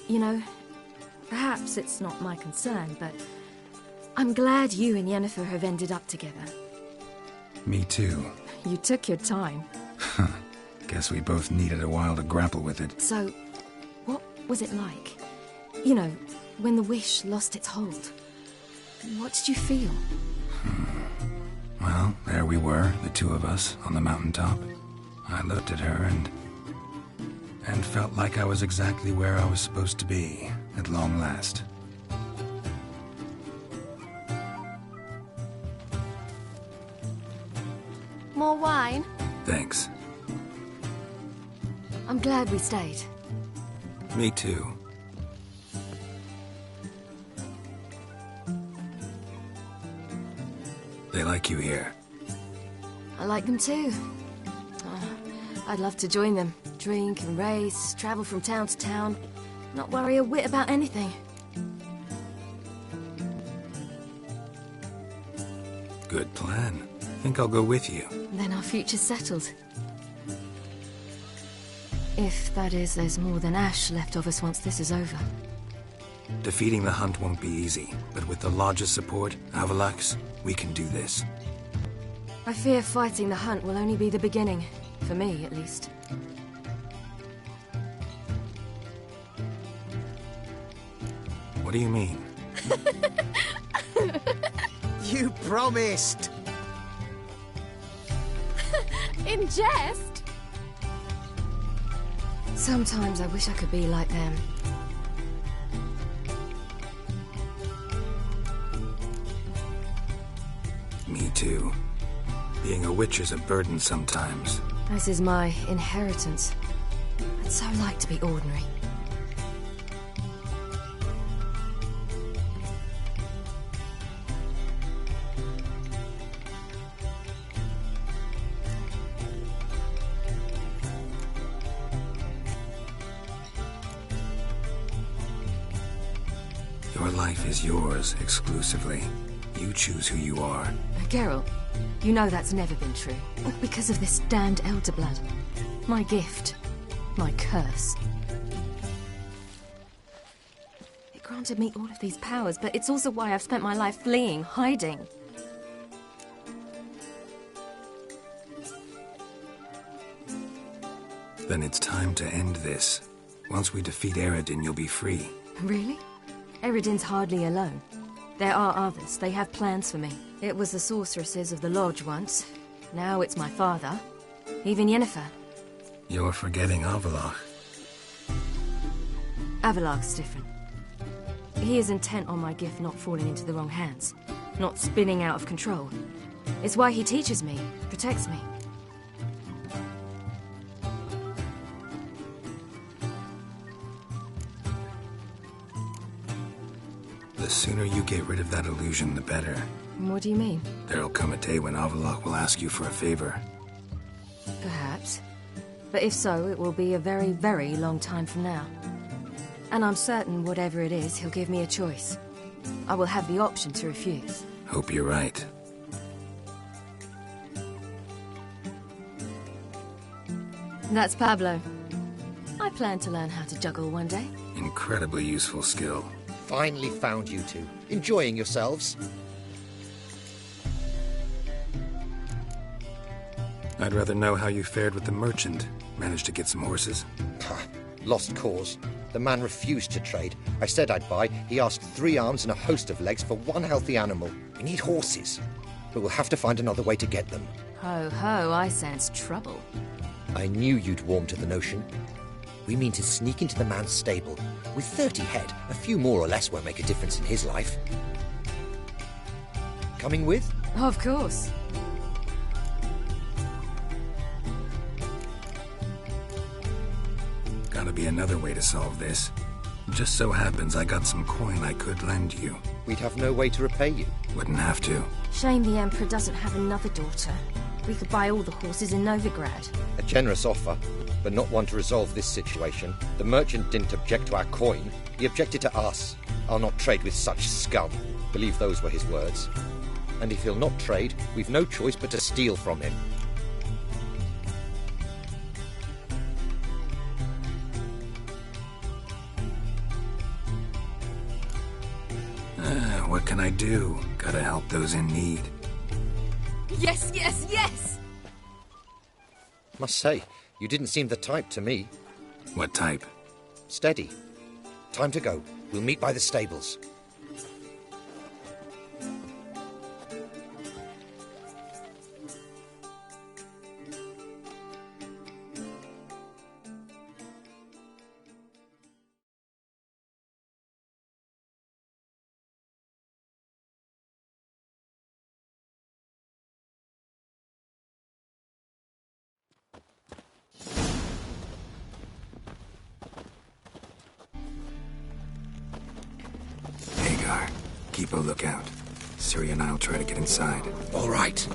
You know, perhaps it's not my concern, but I'm glad you and Yennefer have ended up together. Me too. You took your time. Guess we both needed a while to grapple with it. So, what was it like? You know, when the wish lost its hold. What did you feel? Well, there we were, the two of us, on the mountaintop. I looked at her and felt like I was exactly where I was supposed to be, at long last. More wine? Thanks. I'm glad we stayed. Me too. They like you here. I like them too. Oh, I'd love to join them. Drink and race, travel from town to town. Not worry a whit about anything. Good plan. think I'll go with you. Then our future's settled. If, that is, there's more than ash left of us once this is over. Defeating the hunt won't be easy, but with the Lodge's support, Avalax, we can do this. I fear fighting the hunt will only be the beginning. For me, at least. What do you mean? You promised! In jest? Sometimes I wish I could be like them. Me too. Being a witch is a burden sometimes. This is my inheritance. I'd so like to be ordinary. Your life is yours, exclusively. You choose who you are. Geralt, you know that's never been true. All because of this damned elder blood. My gift. My curse. It granted me all of these powers, but it's also why I've spent my life fleeing, hiding. Then it's time to end this. Once we defeat Yrden, you'll be free. Really? Yrden's hardly alone. There are others. They have plans for me. It was the sorceresses of the Lodge once. Now it's my father. Even Yennefer. You're forgetting Avallac'h. Avallac'h's different. He is intent on my gift not falling into the wrong hands. Not spinning out of control. It's why he teaches me, protects me. The sooner you get rid of that illusion, the better. What do you mean? There'll come a day when Avallac'h will ask you for a favor. Perhaps. But if so, it will be a very, very long time from now. And I'm certain whatever it is, he'll give me a choice. I will have the option to refuse. Hope you're right. That's Pablo. I plan to learn how to juggle one day. Incredibly useful skill. Finally found you two. Enjoying yourselves? I'd rather know how you fared with the merchant. Managed to get some horses? Lost cause. The man refused to trade. I said I'd buy. He asked 3 arms and a host of legs for 1 healthy animal. We need horses. But we'll have to find another way to get them. Ho ho, I sense trouble. I knew you'd warm to the notion. We mean to sneak into the man's stable. With 30 head, a few more or less won't make a difference in his life. Coming with? Of course. Gotta be another way to solve this. Just so happens I got some coin I could lend you. We'd have no way to repay you. Wouldn't have to. Shame the Emperor doesn't have another daughter. We could buy all the horses in Novigrad. A generous offer, but not one to resolve this situation. The merchant didn't object to our coin. He objected to us. I'll not trade with such scum. Believe those were his words. And if he'll not trade, we've no choice but to steal from him. What can I do? Gotta help those in need. Yes, yes, yes! Must say, you didn't seem the type to me. What type? Steady. Time to go. We'll meet by the stables. Keep a lookout. Ciri and I'll try to get inside. All right.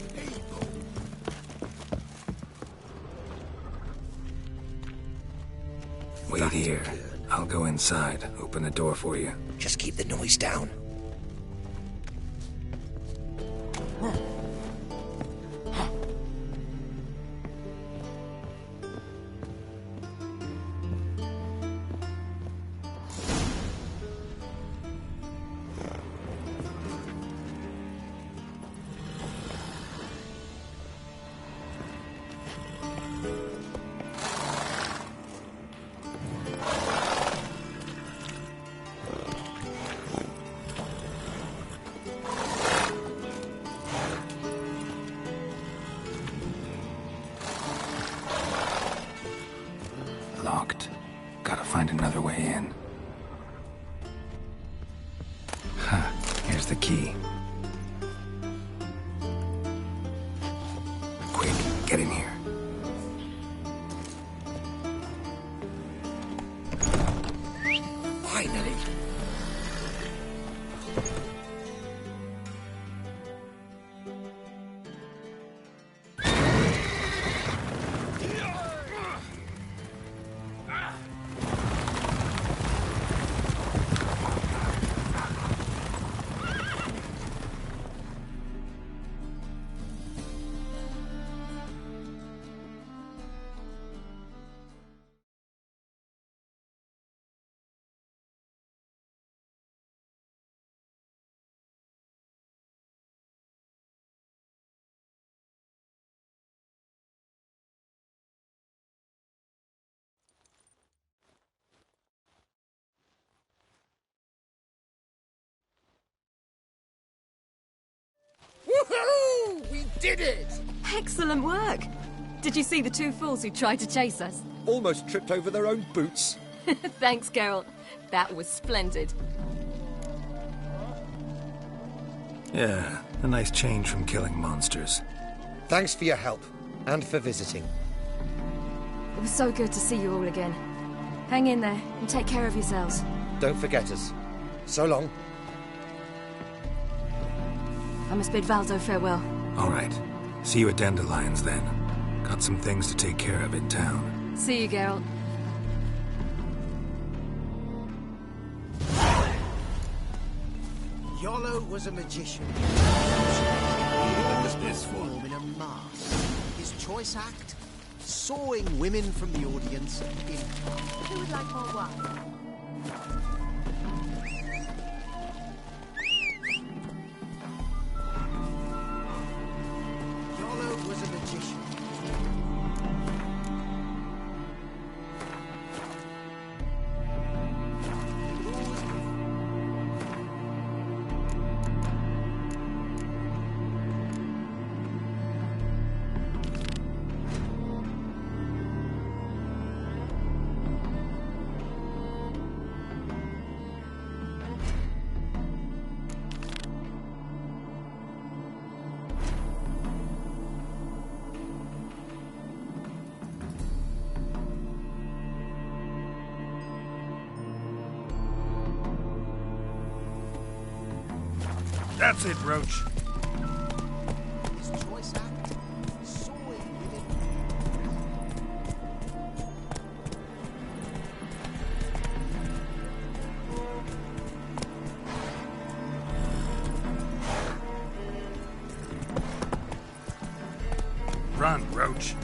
Wait here. I'll go inside. Open the door for you. Just keep the noise down. the key. Quick, get in here. Finally. Woohoo! We did it! Excellent work! Did you see the two fools who tried to chase us? Almost tripped over their own boots. Thanks, Geralt. That was splendid. Yeah, a nice change from killing monsters. Thanks for your help, and for visiting. It was so good to see you all again. Hang in there, and take care of yourselves. Don't forget us. So long. I must bid Valdo farewell. All right. See you at Dandelions, then. Got some things to take care of in town. See you, Geralt. Yolo was a magician. What was this form in a mask? His choice act? Sawing women from the audience in... Who would like more wine? Yolo was a magician. That's it, Roach. His choice act? Sawing women... Run, Roach.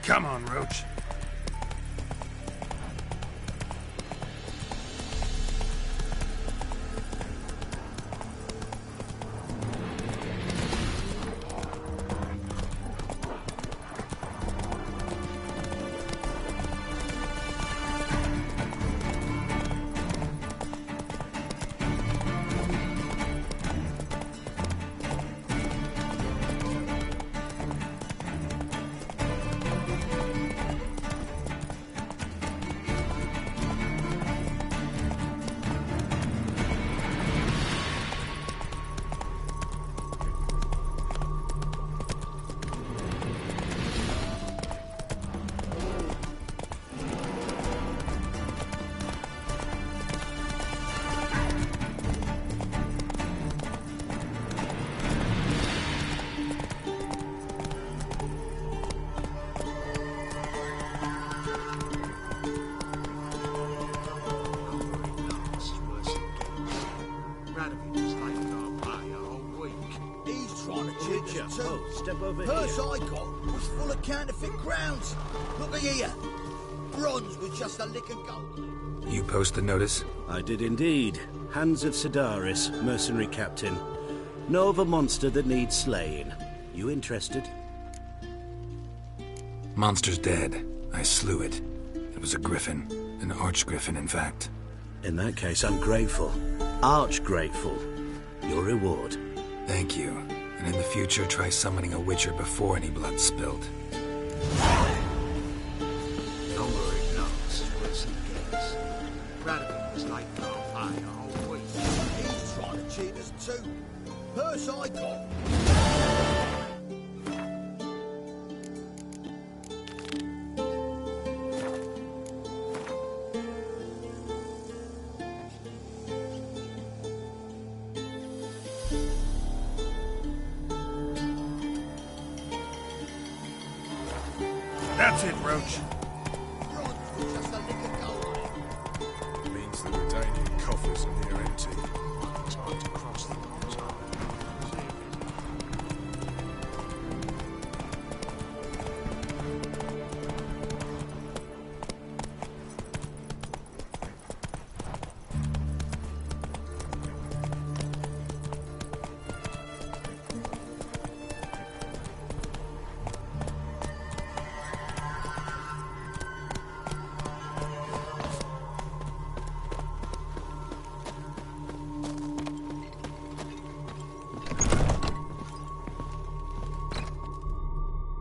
Come on, Roach. Step over Purse I got was full of counterfeit crowns. Look here. Bronze with just a lick of gold. You post the notice? I did indeed. Hands of Sidaris, mercenary captain. Know of a monster that needs slaying. You interested? Monster's dead. I slew it. It was a griffin. An archgriffin, in fact. In that case, I'm grateful. Arch grateful. Your reward. Thank you. And in the future, try summoning a witcher before any blood's spilled. Don't worry, no. Wilson gets. Radovich was like no fire all week. He's trying to cheat us too. Purse I got. That's it, Roach. Means the retaining coffers are near empty. Time to cross them.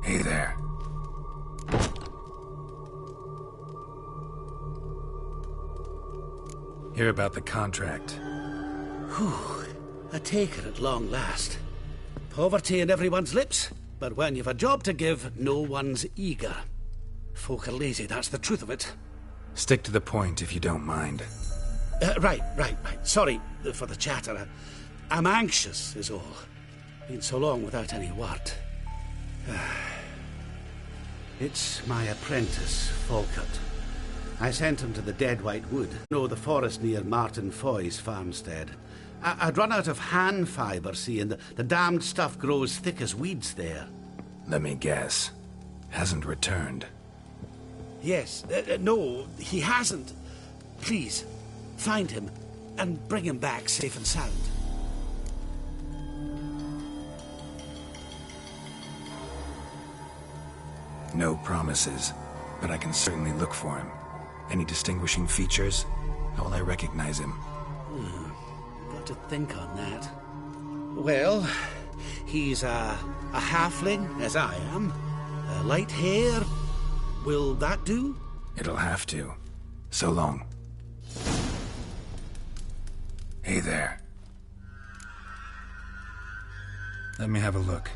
Hey there. Hear about the contract. Whew. A taker at long last. Poverty in everyone's lips, but when you've a job to give, no one's eager. Folk are lazy, that's the truth of it. Stick to the point if you don't mind. Right. Sorry for the chatter. I'm anxious, is all. Been so long without any word. It's my apprentice, Falkert. I sent him to the Dead White Wood. No, the forest near Martin Foy's farmstead. I'd run out of hand fibre, see, and the damned stuff grows thick as weeds there. Let me guess. Hasn't returned. Yes. No, he hasn't. Please, find him and bring him back safe and sound. No promises, but I can certainly look for him. Any distinguishing features? How will I recognize him? Got to think on that. Well, he's a halfling, as I am. Light hair. Will that do? It'll have to. So long. Hey there. Let me have a look.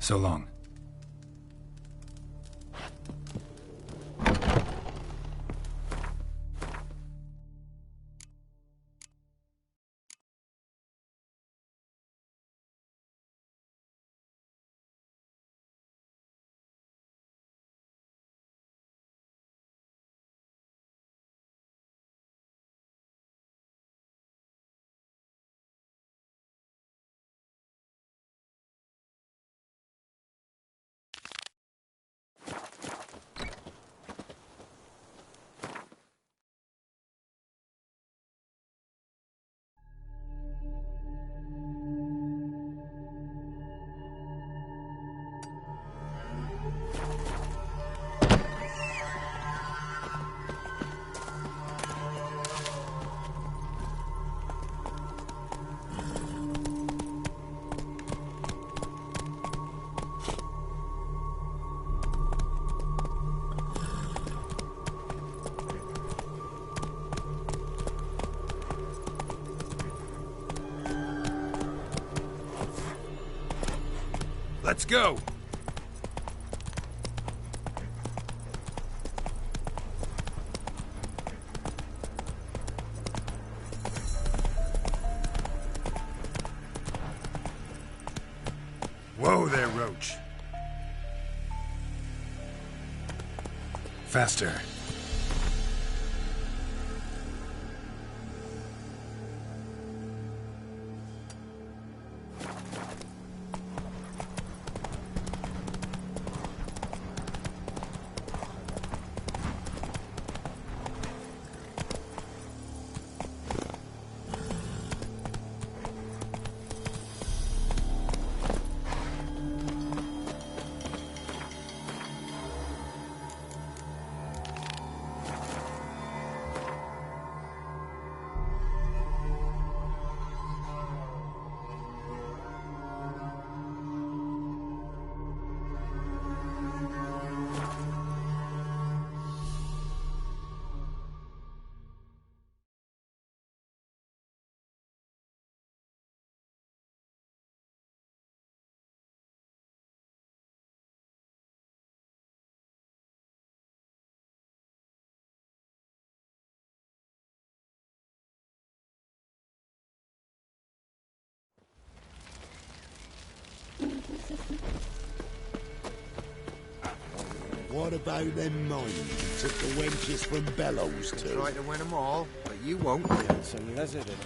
So long. Let's go! Whoa there, Roach. Faster. What about them mines you took the wenches from Bellows to? Try to win them all, but you won't. So resident.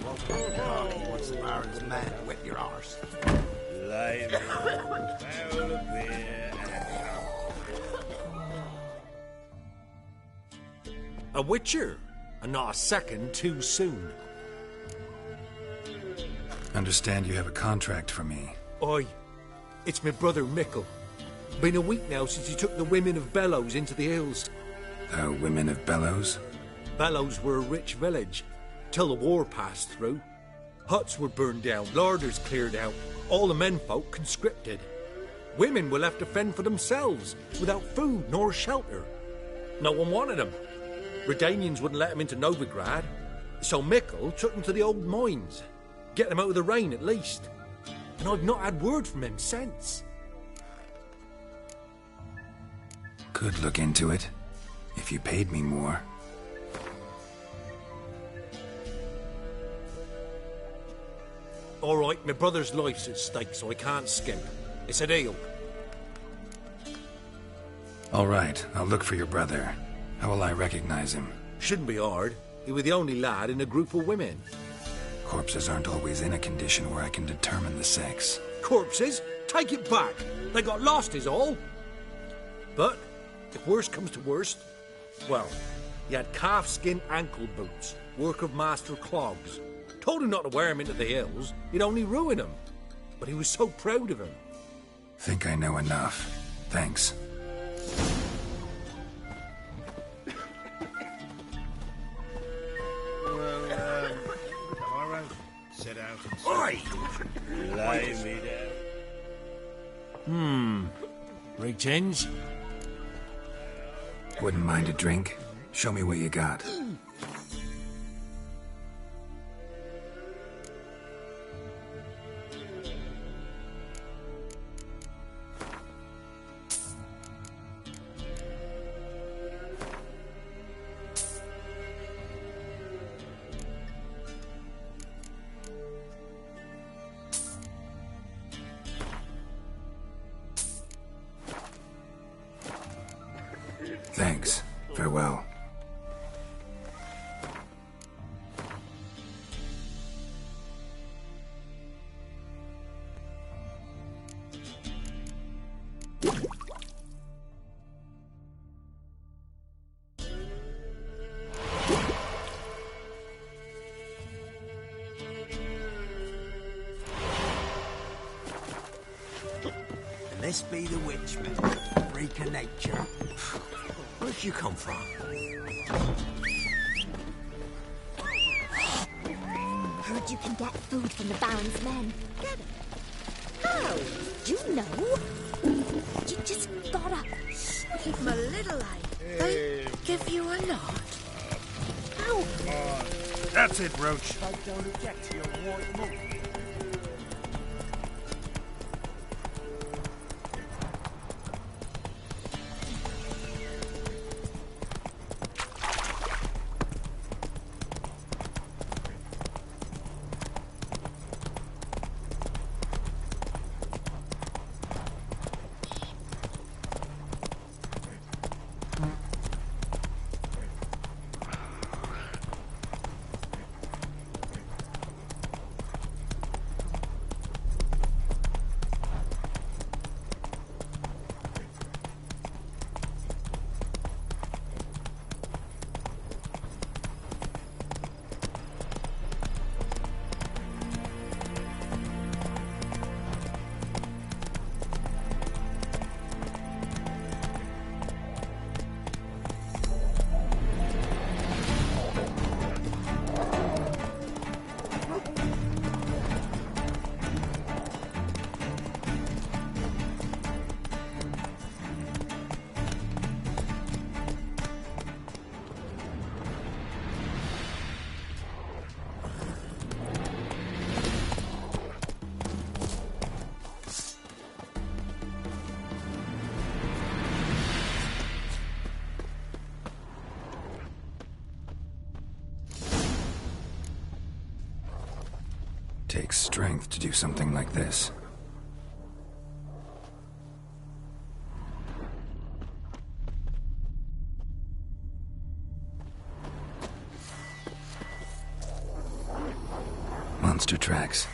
What's the Baron's man? Whip your arse. Live barrel of beer A witcher, and not a second too soon. Understand you have a contract for me. Oi, it's my brother Mickle. Been a week now since he took the women of Bellows into the hills. The women of Bellows? Bellows were a rich village, till the war passed through. Huts were burned down, larders cleared out, all the menfolk conscripted. Women were left to fend for themselves, without food nor shelter. No one wanted them. Redanians wouldn't let them into Novigrad, so Mickle took them to the old mines. Get them out of the rain at least. and I've not had word from him since. Could look into it, if you paid me more. All right, my brother's life's at stake, so I can't skimp. It's a deal. All right, I'll look for your brother. How will I recognize him? Shouldn't be hard. He was the only lad in a group of women. Corpses aren't always in a condition where I can determine the sex. Corpses? Take it back. They got lost is all. But, if worst comes to worst, well, he had calfskin ankle boots, work of Master Clogs. Told him not to wear him into the hills, he'd only ruin him. But he was so proud of him. Think I know enough. Thanks. Tomorrow, set out and... Oi! Lay me down. Greetings. Wouldn't mind a drink? Show me what you got. Thanks. Farewell. And this be the witch, freak of nature. Where'd you come from? Heard you can get food from the Baron's men. Get it? How? Do you know? You just gotta sweep my little eye. They give you a lot. How? That's it, Roach. I don't object to your white monkey. Takes strength to do something like this. Monster tracks.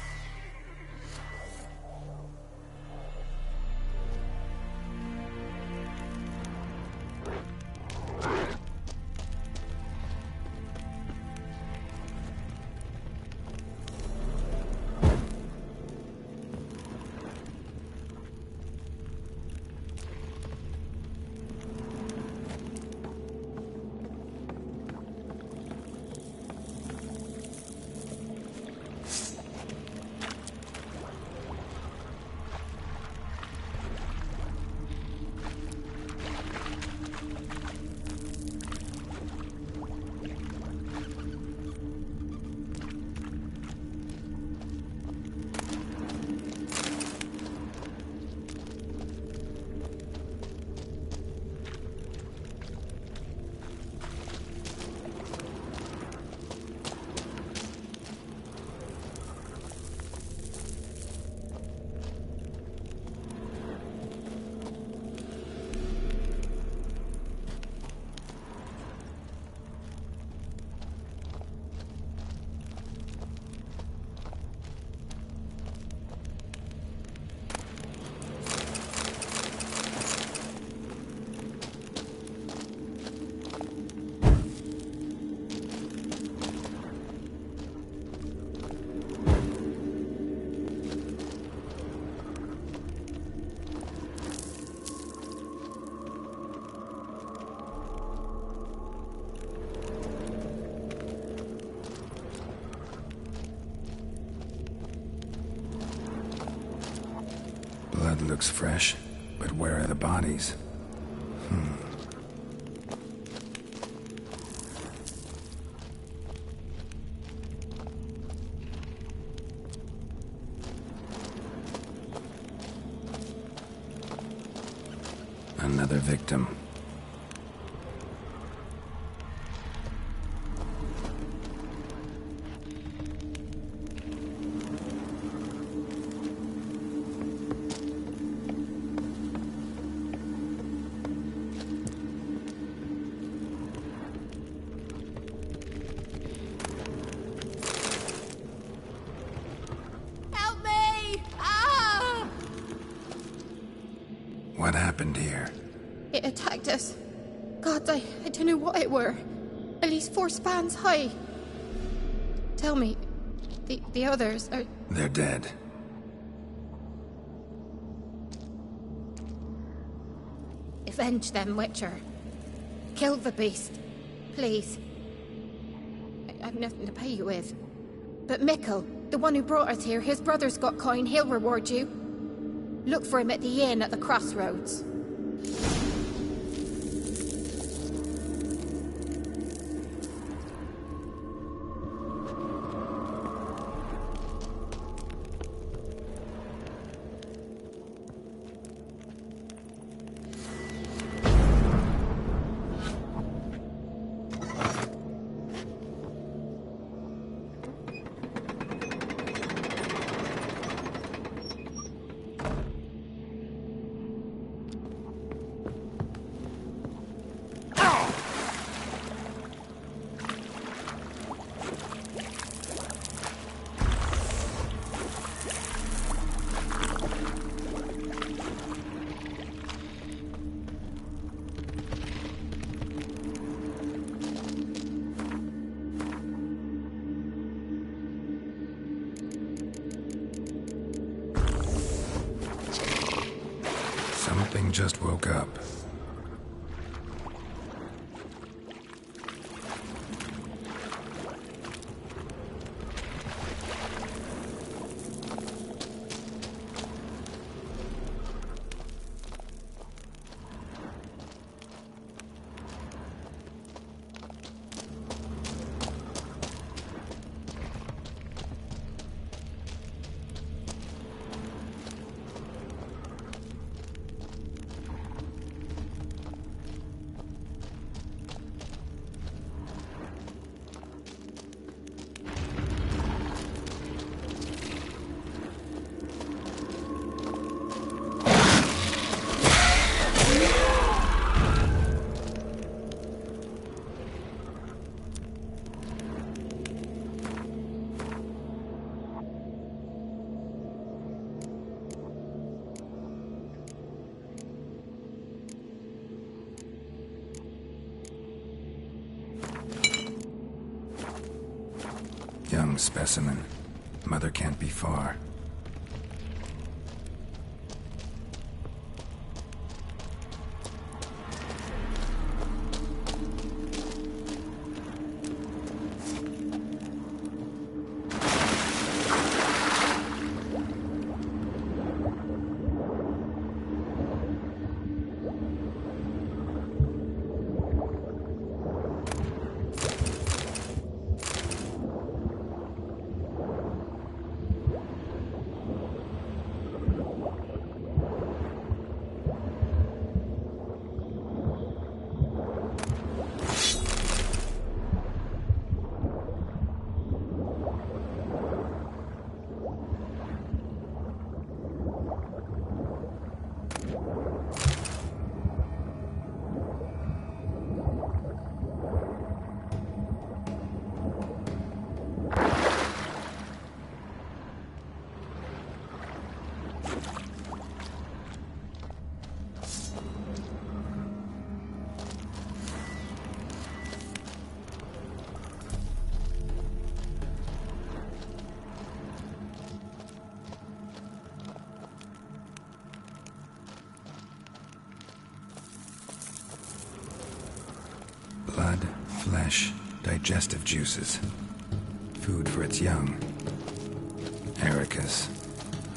blood looks fresh, but where are the bodies? Another victim. Help me! Ah! What happened here? It attacked us. God, I don't know what it were. At least 4 spans high. Tell me, the others are... They're dead. Avenge them, Witcher. Kill the beast. Please. I've nothing to pay you with. But Mikkel, the one who brought us here, his brother's got coin, he'll reward you. Look for him at the inn at the crossroads. Something just woke up. Young specimen. Mother can't be far. Blood, flesh, digestive juices. Food for its young. Ericus,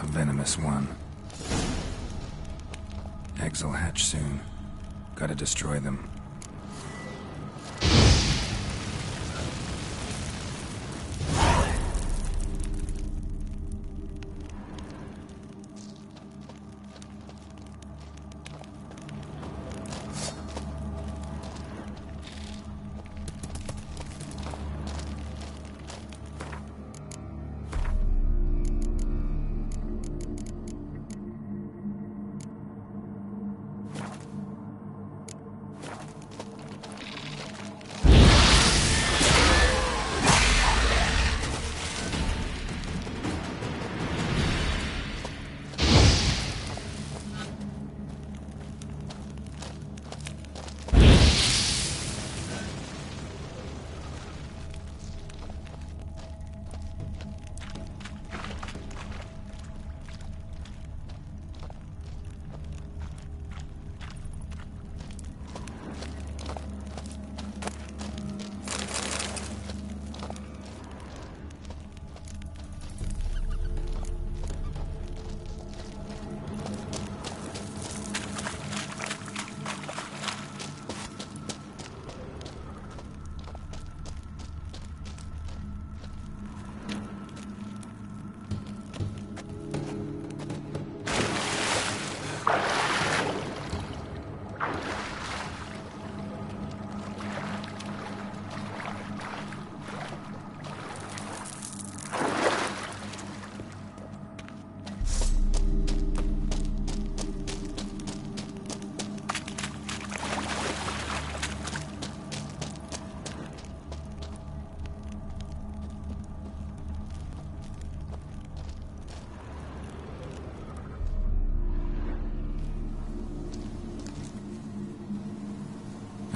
a venomous one. eggs will hatch soon. Gotta destroy them.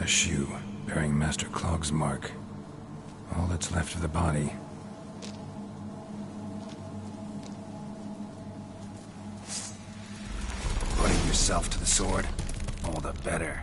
A shoe bearing Master Clog's mark. All that's left of the body. Putting yourself to the sword, all the better.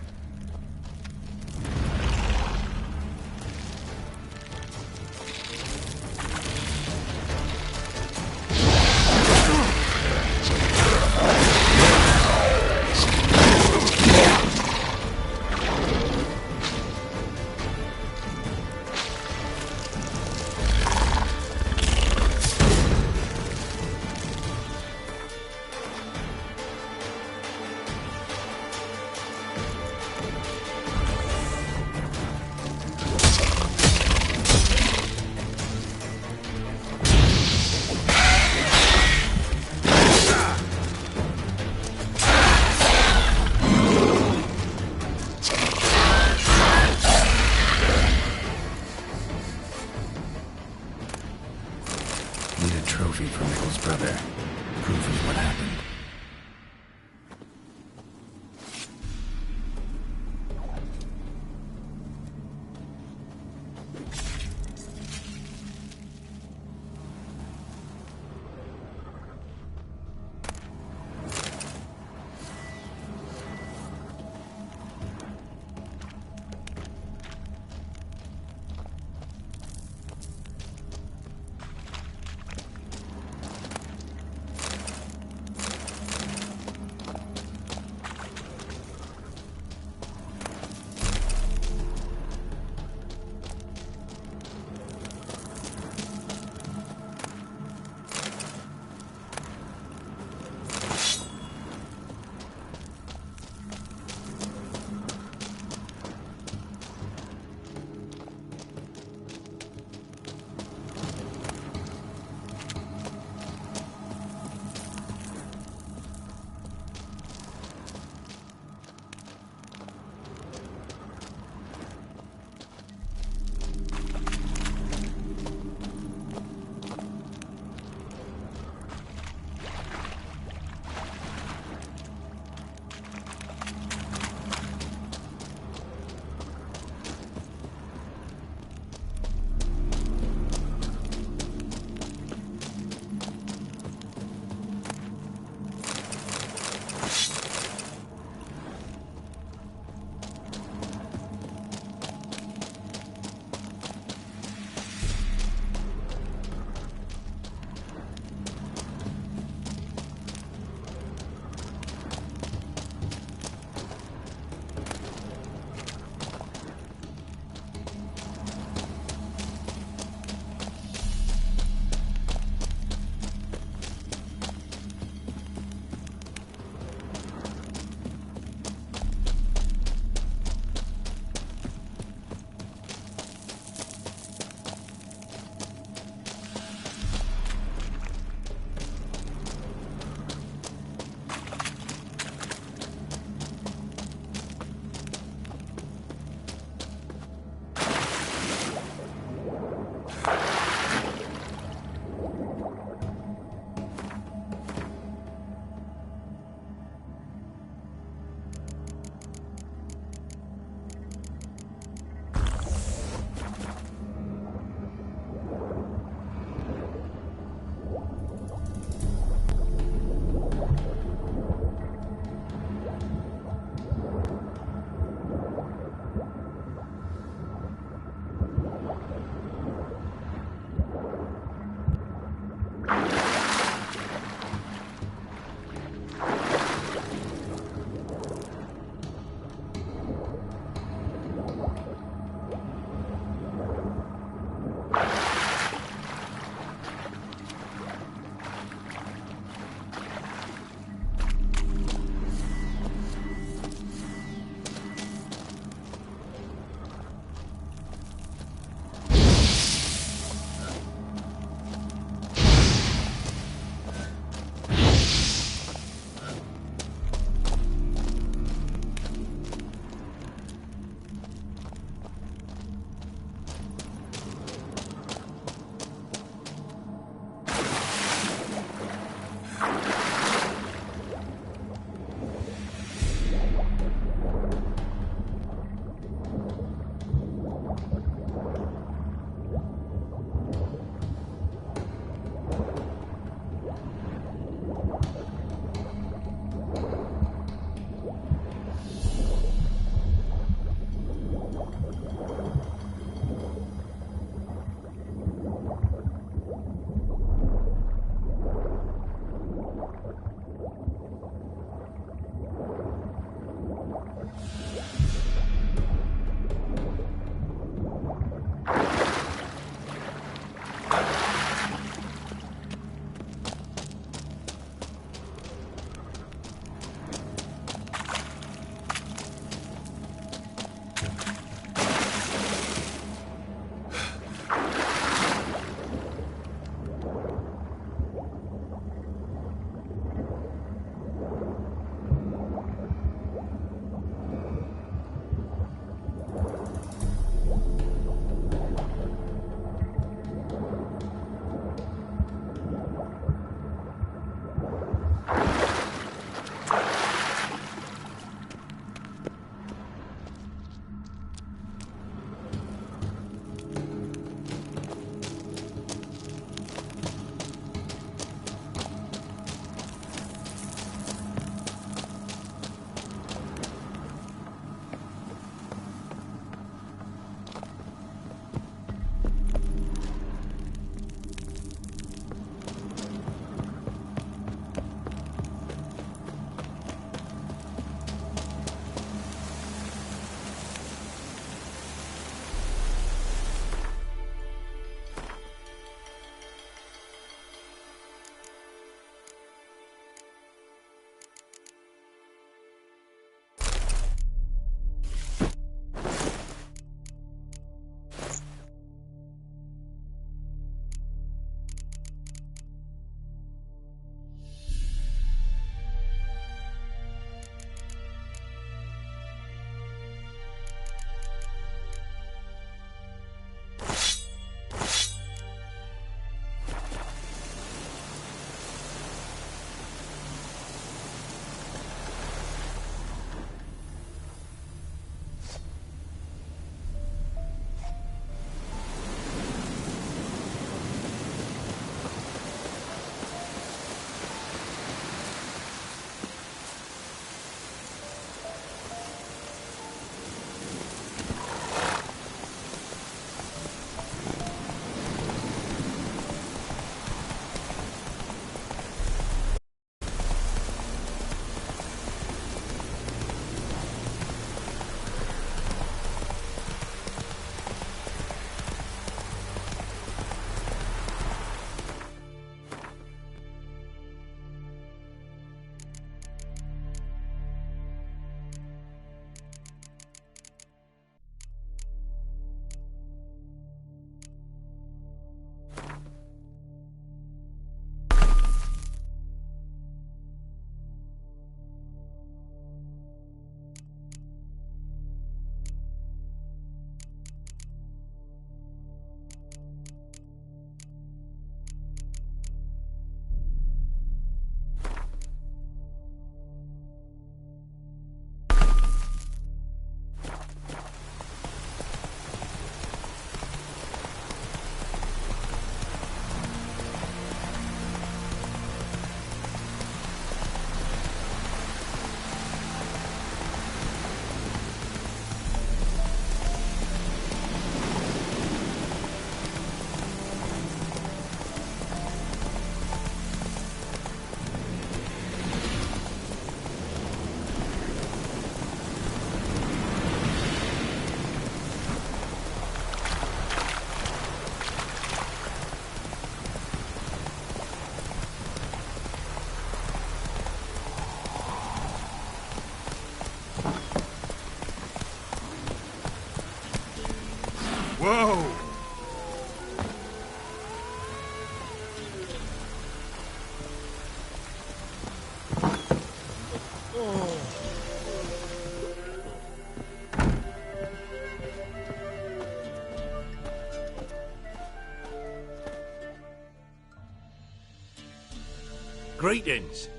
Greetings.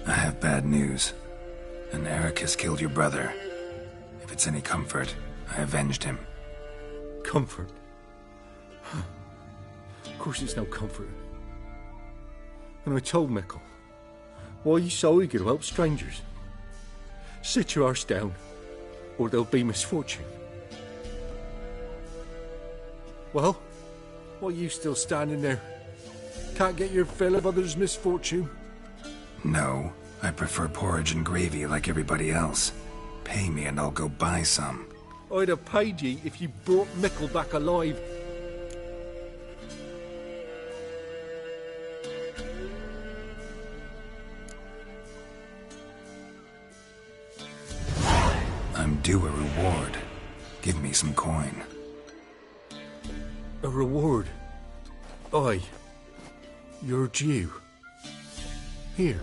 I have bad news. An Eric has killed your brother. If it's any comfort, I avenged him. Comfort? Of course it's no comfort. And I told Mickle, why you so eager to help strangers? Sit your arse down, or there'll be misfortune. Well, why are you still standing there? Can't get your fill of others' misfortune? No, I prefer porridge and gravy like everybody else. Pay me and I'll go buy some. I'd have paid ye if you brought Mickle back alive. I'm due a reward. Give me some coin. A reward? Aye. You're due. Here.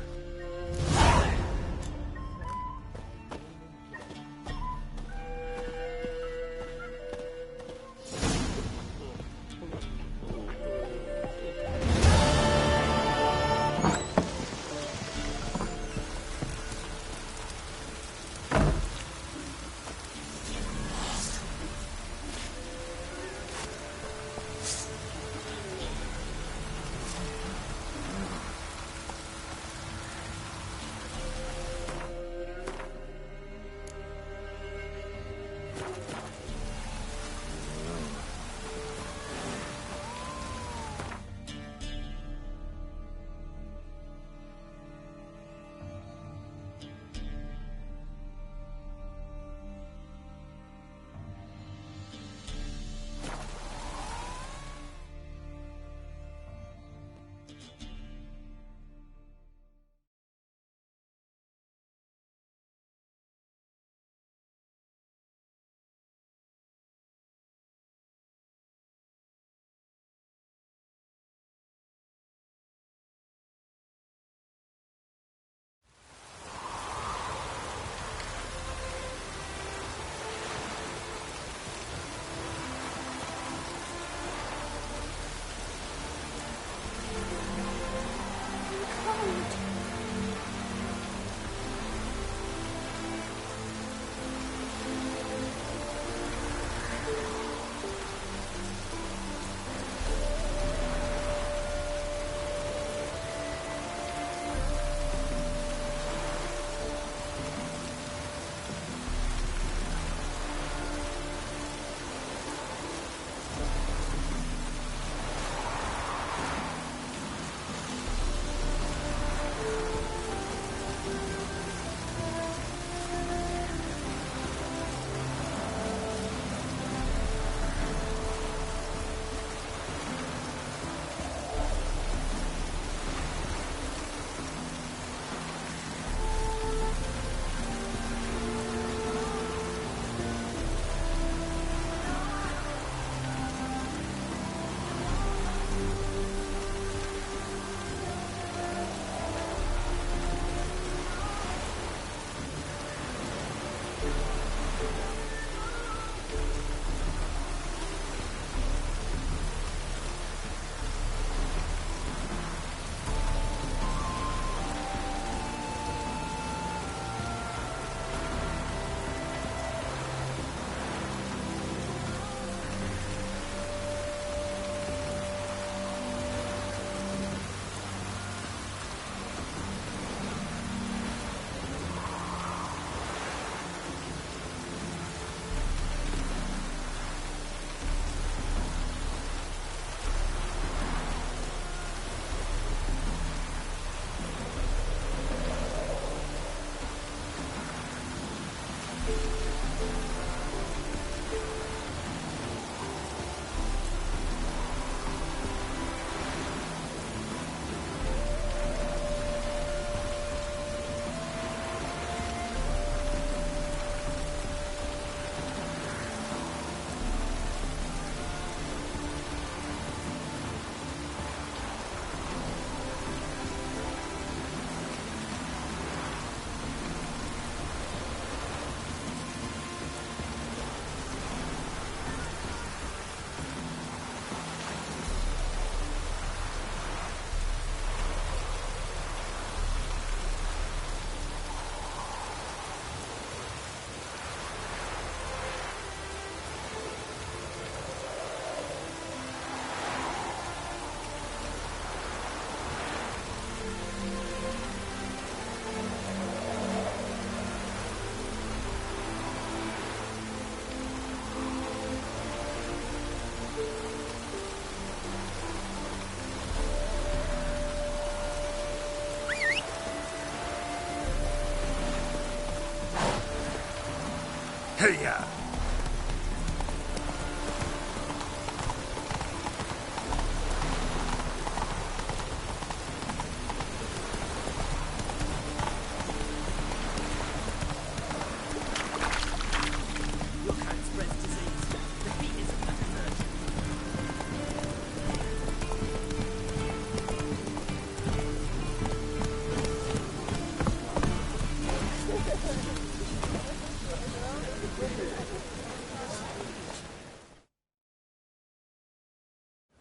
Hiya!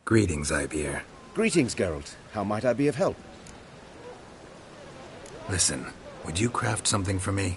Greetings, Ibeer. Greetings, Geralt. How might I be of help? Listen, would you craft something for me?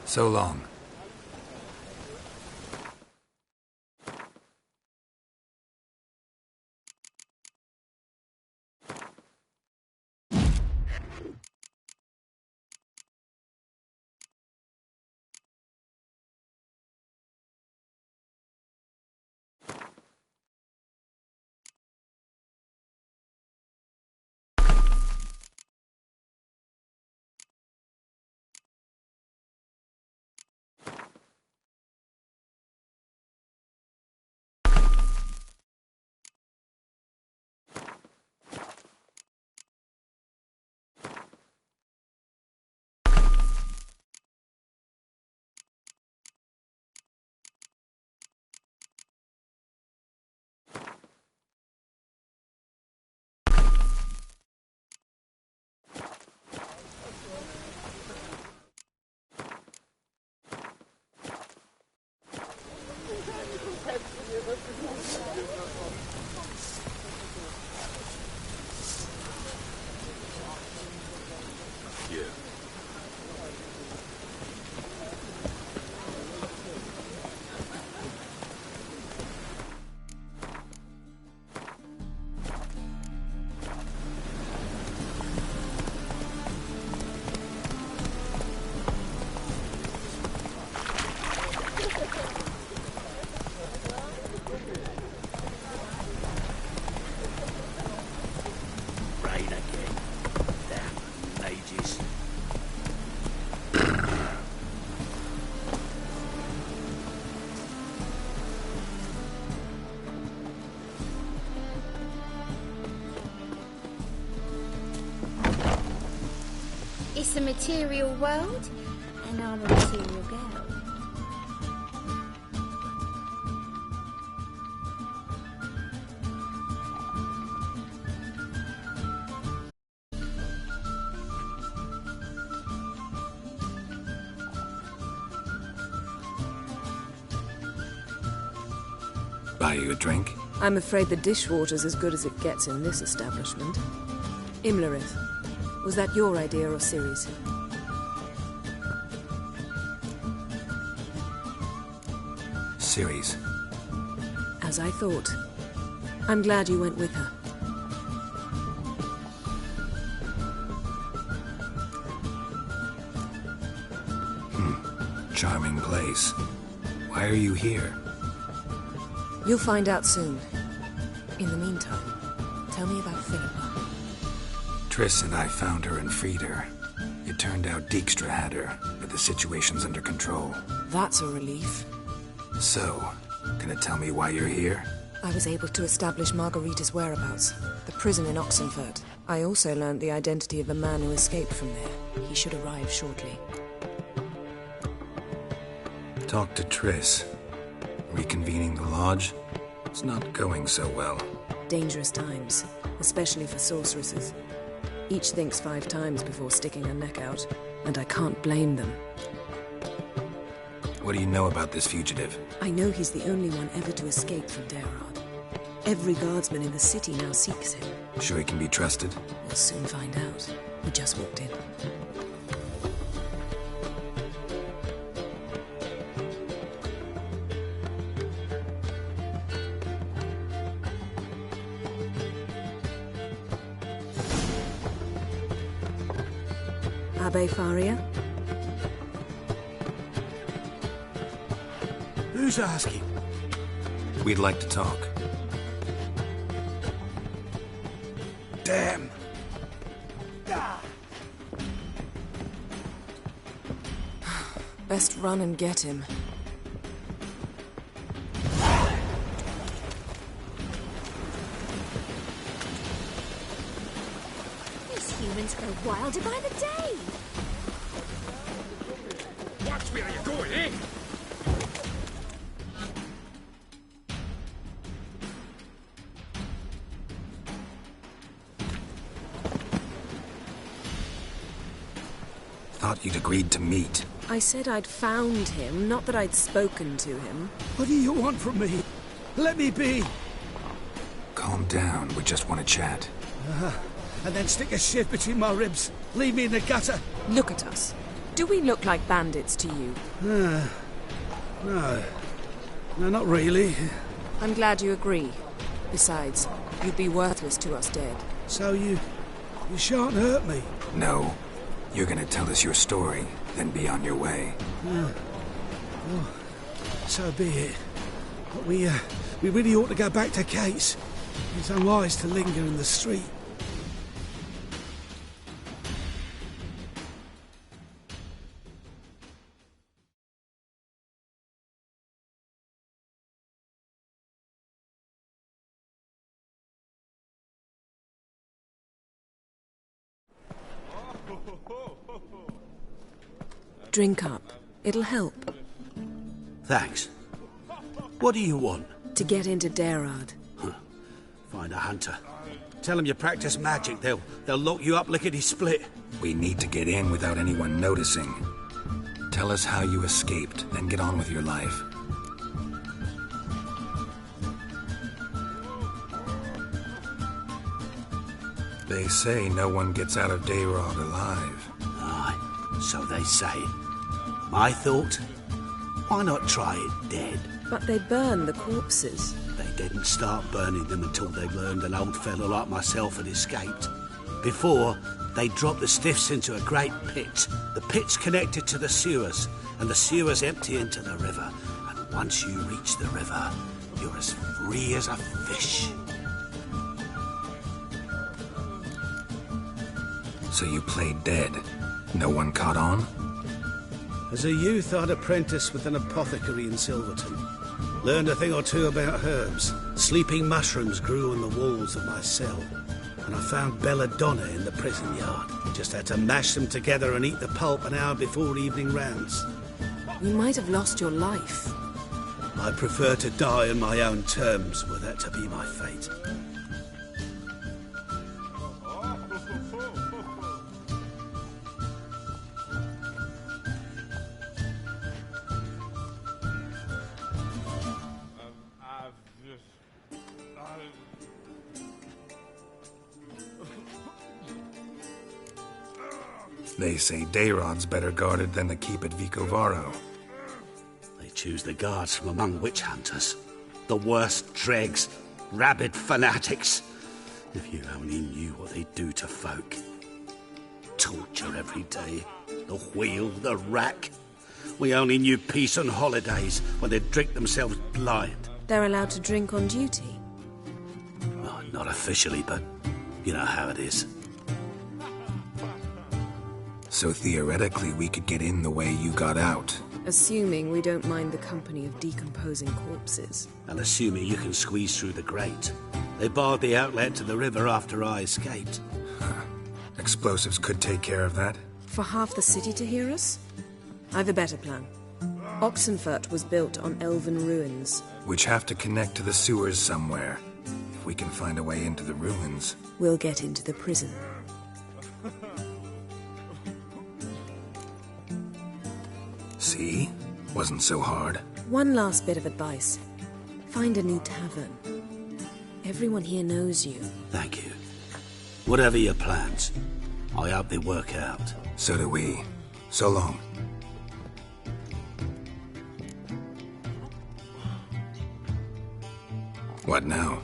So long. It's a material world, and I'm a material girl. Buy you a drink? I'm afraid the dishwater's as good as it gets in this establishment. Imlerith, was that your idea or Ciri's? Ciri's. As I thought. I'm glad you went with her. Charming place. Why are you here? You'll find out soon. In the meantime, tell me about Philippa. Triss and I found her and freed her. It turned out Dijkstra had her, but the situation's under control. That's a relief. So, gonna tell me why you're here? I was able to establish Margarita's whereabouts, the prison in Oxenfurt. I also learned the identity of the man who escaped from there. He should arrive shortly. Talk to Triss. Reconvening the lodge? It's not going so well. Dangerous times, especially for sorceresses. Each thinks 5 times before sticking her neck out, and I can't blame them. What do you know about this fugitive? I know he's the only one ever to escape from Aard. Every guardsman in the city now seeks him. Sure he can be trusted? We'll soon find out. He just walked in. Abbe Faria? Who's asking? We'd like to talk. Damn. Best run and get him. These humans go wilder by the day. Watch where you're going, eh? Thought you'd agreed to meet. I said I'd found him, not that I'd spoken to him. What do you want from me? Let me be. Calm down, we just want to chat. And then stick a shiv between my ribs. Leave me in the gutter. Look at us. Do we look like bandits to you? No. No, not really. I'm glad you agree. Besides, you'd be worthless to us dead. So you shan't hurt me? No. You're gonna tell us your story, then be on your way. Well, so be it. But we really ought to go back to Kate's. It's unwise to linger in the street. Drink up. It'll help. Thanks. What do you want? To get into Aard. Find a hunter. Tell them you practice magic. They'll lock you up lickety-split. We need to get in without anyone noticing. Tell us how you escaped, then get on with your life. They say no one gets out of Aard alive. Aye, so they say. My thought? Why not try it dead? But they burn the corpses. They didn't start burning them until they learned an old fellow like myself had escaped. Before, they dropped the stiffs into a great pit. The pit's connected to the sewers, and the sewers empty into the river. And once you reach the river, you're as free as a fish. So you played dead. No one caught on? As a youth, I'd apprenticed with an apothecary in Silverton. Learned a thing or two about herbs. Sleeping mushrooms grew on the walls of my cell. And I found belladonna in the prison yard. Just had to mash them together and eat the pulp an hour before evening rounds. You might have lost your life. I prefer to die on my own terms, were that to be my fate. I've just They say Dayrod's better guarded than the keep at Vicovaro. They choose the guards from among witch hunters. The worst dregs, rabid fanatics. If you only knew what they do to folk. Torture every day. The wheel, the rack. We only knew peace and holidays when they'd drink themselves blind. They're allowed to drink on duty? Well, not officially, but you know how it is. So theoretically, we could get in the way you got out. Assuming we don't mind the company of decomposing corpses. And assuming you can squeeze through the grate. They barred the outlet to the river after I escaped. Explosives could take care of that. For half the city to hear us? I've a better plan. Oxenfurt was built on elven ruins. Which have to connect to the sewers somewhere. If we can find a way into the ruins. We'll get into the prison. See? Wasn't so hard. One last bit of advice. Find a new tavern. Everyone here knows you. Thank you. Whatever your plans, I hope they work out. So do we. So long. What now?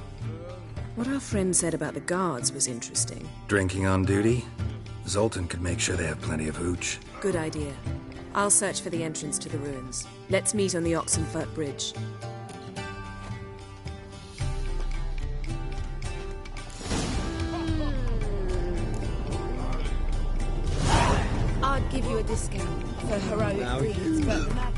What our friend said about the guards was interesting. Drinking on duty? Zoltan could make sure they have plenty of hooch. Good idea. I'll search for the entrance to the ruins. Let's meet on the Oxenfurt Bridge. I'd give you a discount for heroic deeds, but